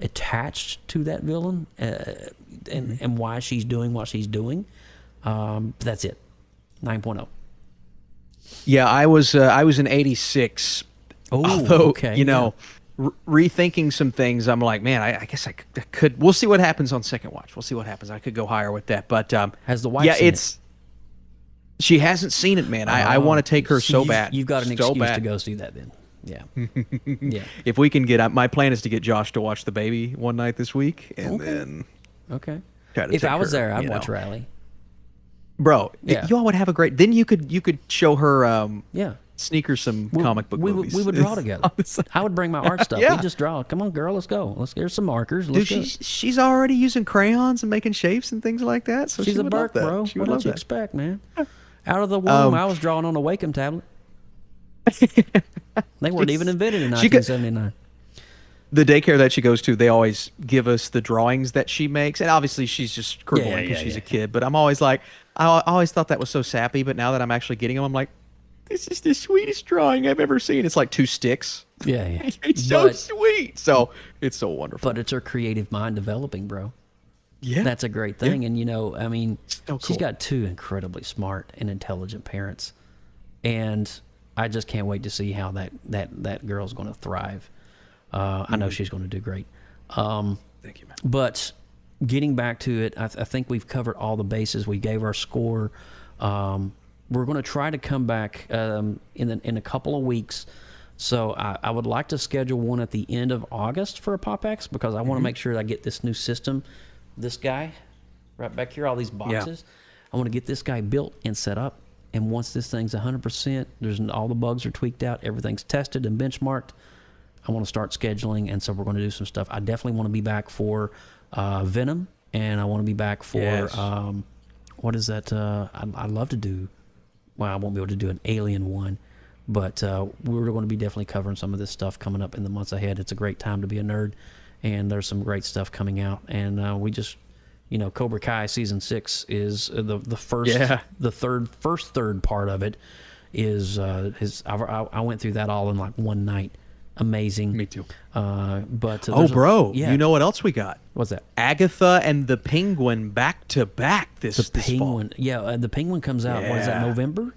attached to that villain and why she's doing what she's doing. But that's it. 9.0. Yeah, I was an 86. Oh, although, okay. rethinking some things, I'm like, man, I guess I could. We'll see what happens on second watch. We'll see what happens. I could go higher with that. But has the wife seen it? She hasn't seen it, man. I want to take her so bad. You've got an so excuse bad to go see that then. Yeah. Yeah. If we can get, my plan is to get Josh to watch The Baby one night this week, and then try to if take I was her, there, I'd watch Riley. Bro, Yeah. you all would have a great. Then you could show her. Yeah. Sneak her some comic book movies. We would draw together. I would bring my art stuff. Yeah. We'd just draw. Come on, girl, let's go. Here's some markers. Dude, she's already using crayons and making shapes and things like that. So she's she a would Burke, love that. bro. She What would did you love that. expect, man? Out of the womb, I was drawing on a Wacom tablet. They weren't even invented in 1979. The daycare that she goes to, they always give us the drawings that she makes, and obviously she's just scribbling because she's a kid. But I'm always like, I always thought that was so sappy. But now that I'm actually getting them, I'm like, this is the sweetest drawing I've ever seen. It's like 2 sticks. Yeah. It's so sweet. So it's so wonderful. But it's her creative mind developing, bro. Yeah, That's a great thing. And, I mean, So she's cool. got 2 incredibly smart and intelligent parents. And I just can't wait to see how that girl's going to thrive. I know she's going to do great. Thank you, man. But getting back to it, I think we've covered all the bases. We gave our score. We're going to try to come back in a couple of weeks. So I would like to schedule one at the end of August for a POPX because I want to make sure that I get this new system. This guy right back here, all these boxes. I want to get this guy built and set up. And once this thing's 100%, all the bugs are tweaked out, everything's tested and benchmarked, I want to start scheduling. And so we're going to do some stuff. I definitely want to be back for Venom, and I want to be back for what is that? I'd love to do. Well, I won't be able to do an Alien one, but we're going to be definitely covering some of this stuff coming up in the months ahead. It's a great time to be a nerd, and there's some great stuff coming out. And we just, Cobra Kai season 6 is the first, the third part of it is I went through that all in like one night. Amazing. Me too. But bro, you know what else we got? What's that? Agatha and the Penguin back to back this Penguin. fall. Yeah, the Penguin comes out. What is that? November?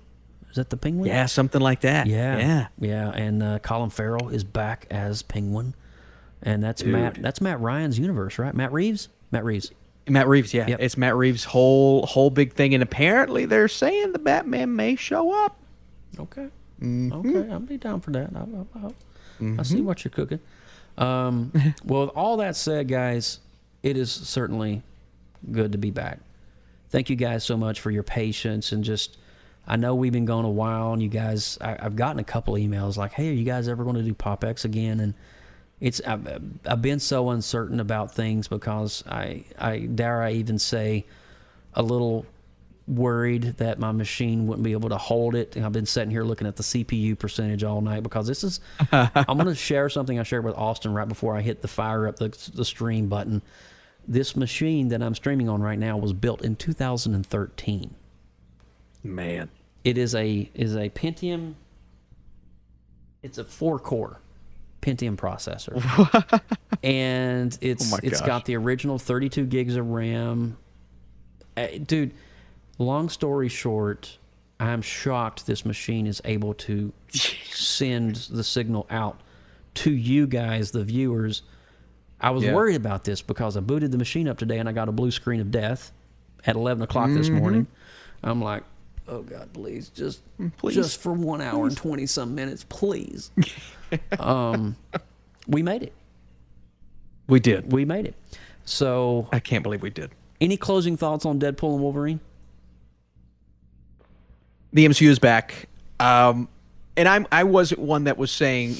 Is that the Penguin? Yeah, something like that. Yeah. And Colin Farrell is back as Penguin, and that's Matt. That's Matt Ryan's universe, right? Matt Reeves. Matt Reeves, yeah. Yep. It's Matt Reeves' whole big thing. And apparently they're saying the Batman may show up. Okay. Okay, I'll be down for that. I see what you're cooking. Well, with all that said, guys, it is certainly good to be back. Thank you guys so much for your patience and just, I know we've been gone a while, and you guys, I've gotten a couple of emails like, hey, are you guys ever going to do POPX again? And I've been so uncertain about things because I dare I even say a little worried that my machine wouldn't be able to hold it. And I've been sitting here looking at the CPU percentage all night because this is, I'm going to share something I shared with Austin right before I hit the fire up the stream button. This machine that I'm streaming on right now was built in 2013. Man. It is a Pentium. It's a 4-core Pentium processor. And it's got the original 32 gigs of RAM. Dude, long story short, I'm shocked this machine is able to send the signal out to you guys, the viewers. I was worried about this because I booted the machine up today and I got a blue screen of death at 11 o'clock this morning. I'm like, oh God, please, just for 1 hour and 20-some minutes, please. We made it. We did. We made it. So I can't believe we did. Any closing thoughts on Deadpool and Wolverine? The MCU is back. And I wasn't one that was saying,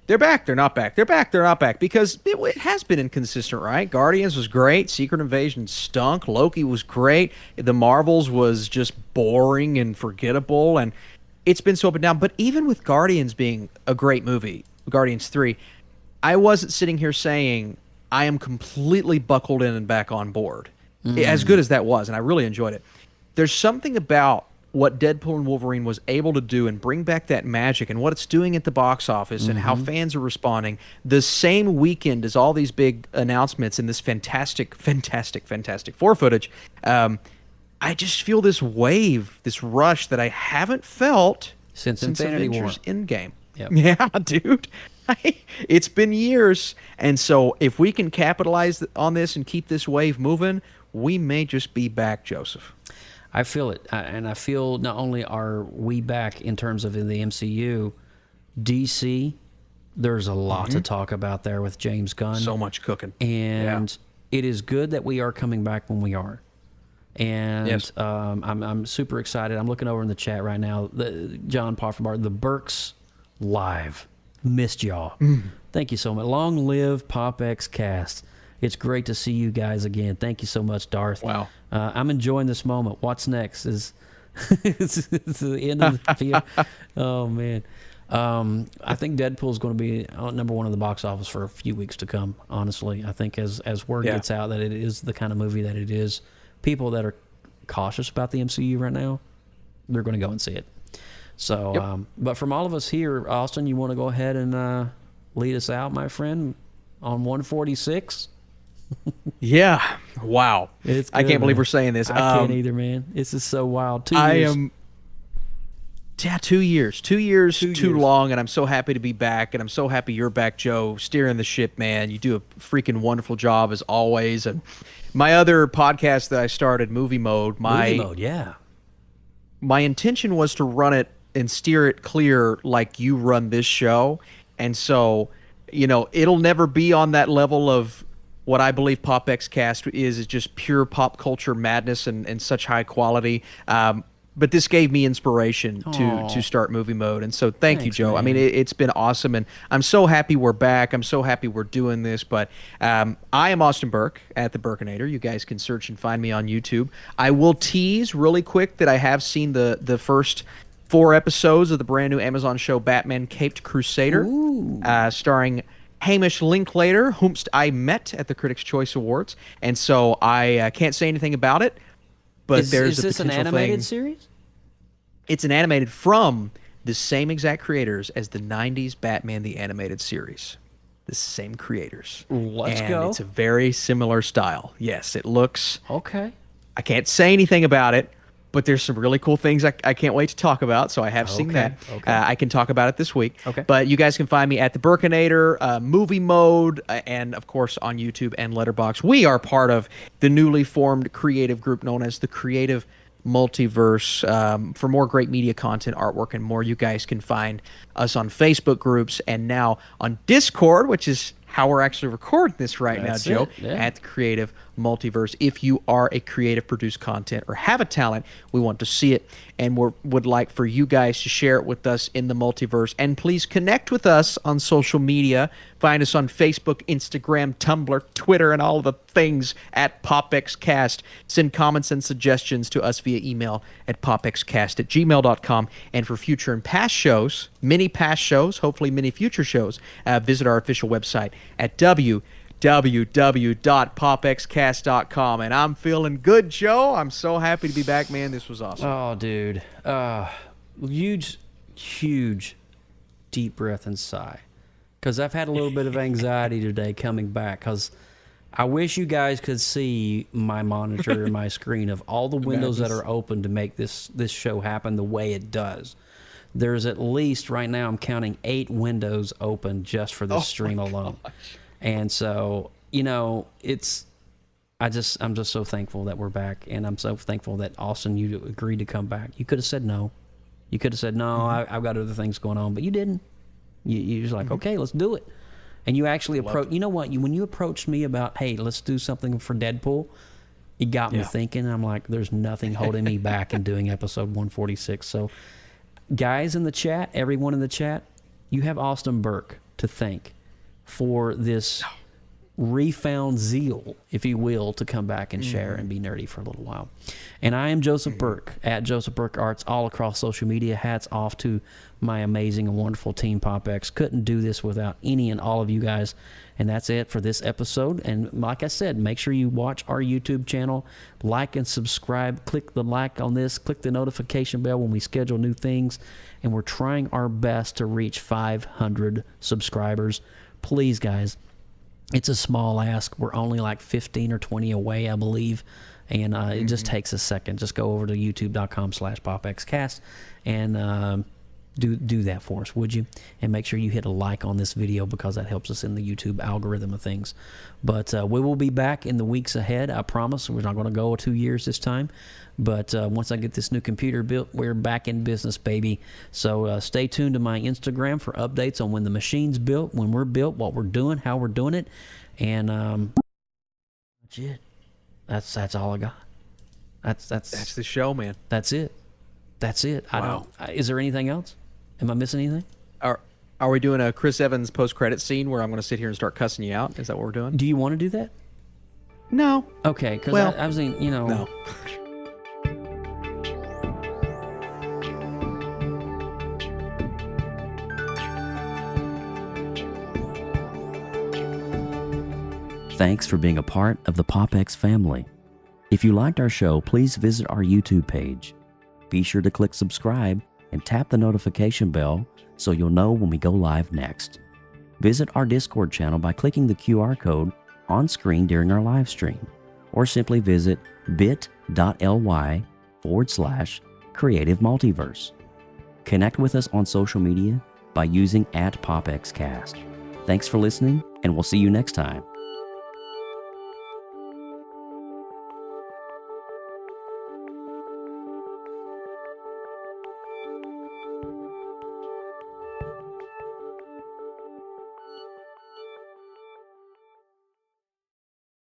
they're back, they're not back. They're back, they're not back. Because it has been inconsistent, right? Guardians was great. Secret Invasion stunk. Loki was great. The Marvels was just boring and forgettable. And it's been so up and down. But even with Guardians being a great movie, Guardians 3, I wasn't sitting here saying I am completely buckled in and back on board. As good as that was, and I really enjoyed it. There's something about what Deadpool and Wolverine was able to do and bring back that magic and what it's doing at the box office and how fans are responding the same weekend as all these big announcements and this fantastic Four footage. I just feel this wave, this rush that I haven't felt since Infinity Avengers War. Endgame. Yep. Yeah, dude. It's been years. And so if we can capitalize on this and keep this wave moving, we may just be back, Joseph. I feel it, and I feel not only are we back in terms of in the MCU, DC, there's a lot to talk about there with James Gunn. So much cooking. And it is good that we are coming back when we are. And I'm super excited. I'm looking over in the chat right now. John Pofferbar, the Burks Live. Missed y'all. Thank you so much. Long live PopX Cast. It's great to see you guys again. Thank you so much, Darth. Wow. I'm enjoying this moment. What's next is it's the end of the field. Oh, man. I think Deadpool is going to be number one in the box office for a few weeks to come, honestly. I think as word gets out that it is the kind of movie that it is, people that are cautious about the MCU right now, they're going to go and see it. So, but from all of us here, Austin, you want to go ahead and lead us out, my friend, on 146? Yeah. Wow. It's good, I can't believe man. we're saying this. I can't either, man. This is so wild. 2 years. I am. Yeah, 2 years. 2 years too long, and I'm so happy to be back, and I'm so happy you're back, Joe, steering the ship, man. You do a freaking wonderful job as always. And my other podcast that I started, Movie Mode, my intention was to run it and steer it clear like you run this show. And so, it'll never be on that level of what I believe PopX Cast is just pure pop culture madness and such high quality. But this gave me inspiration to start Movie Mode. And so thanks, you, Joe. Man. I mean, it's been awesome. And I'm so happy we're back. I'm so happy we're doing this. But I am Austin Burke at The Burkinator. You guys can search and find me on YouTube. I will tease really quick that I have seen the first 4 episodes of the brand new Amazon show Batman Caped Crusader, starring Hamish Linklater, whomst I met at the Critics' Choice Awards. And so I can't say anything about it. But is this an animated series? It's an animated from the same exact creators as the 90s Batman the Animated Series. The same creators. Let's go. It's a very similar style. Yes, it looks... Okay. I can't say anything about it, But there's some really cool things I can't wait to talk about. So I have seen that. Okay. I can talk about it this week. Okay. But you guys can find me at the Burkinator, Movie Mode, and of course on YouTube and Letterboxd. We are part of the newly formed creative group known as the Creative Multiverse. For more great media content, artwork, and more, you guys can find us on Facebook groups and now on Discord, which is how we're actually recording this right That's now, Joe, it, yeah. at the Creative Multiverse. If you are a creative, produced content or have a talent, we want to see it, and we would like for you guys to share it with us in the multiverse. And please connect with us on social media. Find us on Facebook, Instagram, Tumblr, Twitter, and all of the things at POPXcast. Send comments and suggestions to us via email at popxcast@gmail.com. And for future and past shows, many past shows, hopefully many future shows, visit our official website at www.popxcast.com. And I'm feeling good, Joe. I'm so happy to be back, man. This was awesome. Oh, dude. Huge, deep breath and sigh. Because I've had a little bit of anxiety today coming back. Because I wish you guys could see my monitor and my screen of all the windows that are open to make this show happen the way it does. There's at least, right now, I'm counting 8 windows open just for this stream alone. And so, you know, I'm just so thankful that we're back, and I'm so thankful that Austin, you agreed to come back. You could have said no. You could have said no. I've got other things going on, but you didn't. You was like, okay, let's do it. And you actually approached. You know what? When you approached me about, hey, let's do something for Deadpool, it got me thinking. I'm like, there's nothing holding me back in doing episode 146. So, guys in the chat, everyone in the chat, you have Austin Burke to thank for this refound zeal, if you will, to come back and share and be nerdy for a little while. And I am Joseph Burke at Joseph Burke Arts all across social media. Hats off to my amazing and wonderful team PopX. Couldn't do this without any and all of you guys. And that's it for this episode. And like I said, make sure you watch our YouTube channel, like and subscribe, click the like on this, click the notification bell when we schedule new things. And we're trying our best to reach 500 subscribers. Please, guys, it's a small ask. We're only like 15 or 20 away, I believe. And it just takes a second. Just go over to youtube.com/PopXcast and do that for us, would you? And make sure you hit a like on this video because that helps us in the YouTube algorithm of things. But we will be back in the weeks ahead, I promise. We're not going to go 2 years this time. But once I get this new computer built, we're back in business, baby. So stay tuned to my Instagram for updates on when the machine's built, when we're built, what we're doing, how we're doing it. And that's it. That's all I got. That's the show, man. That's it. That's it. Wow. Is there anything else? Am I missing anything? Are we doing a Chris Evans post-credit scene where I'm going to sit here and start cussing you out? Is that what we're doing? Do you want to do that? No. Okay, because Well, I was thinking, you know. No. Thanks for being a part of the PopX family. If you liked our show, please visit our YouTube page. Be sure to click subscribe and tap the notification bell so you'll know when we go live next. Visit our Discord channel by clicking the QR code on screen during our live stream, or simply visit bit.ly/Creative Multiverse. Connect with us on social media by using @PopXcast. Thanks for listening, and we'll see you next time.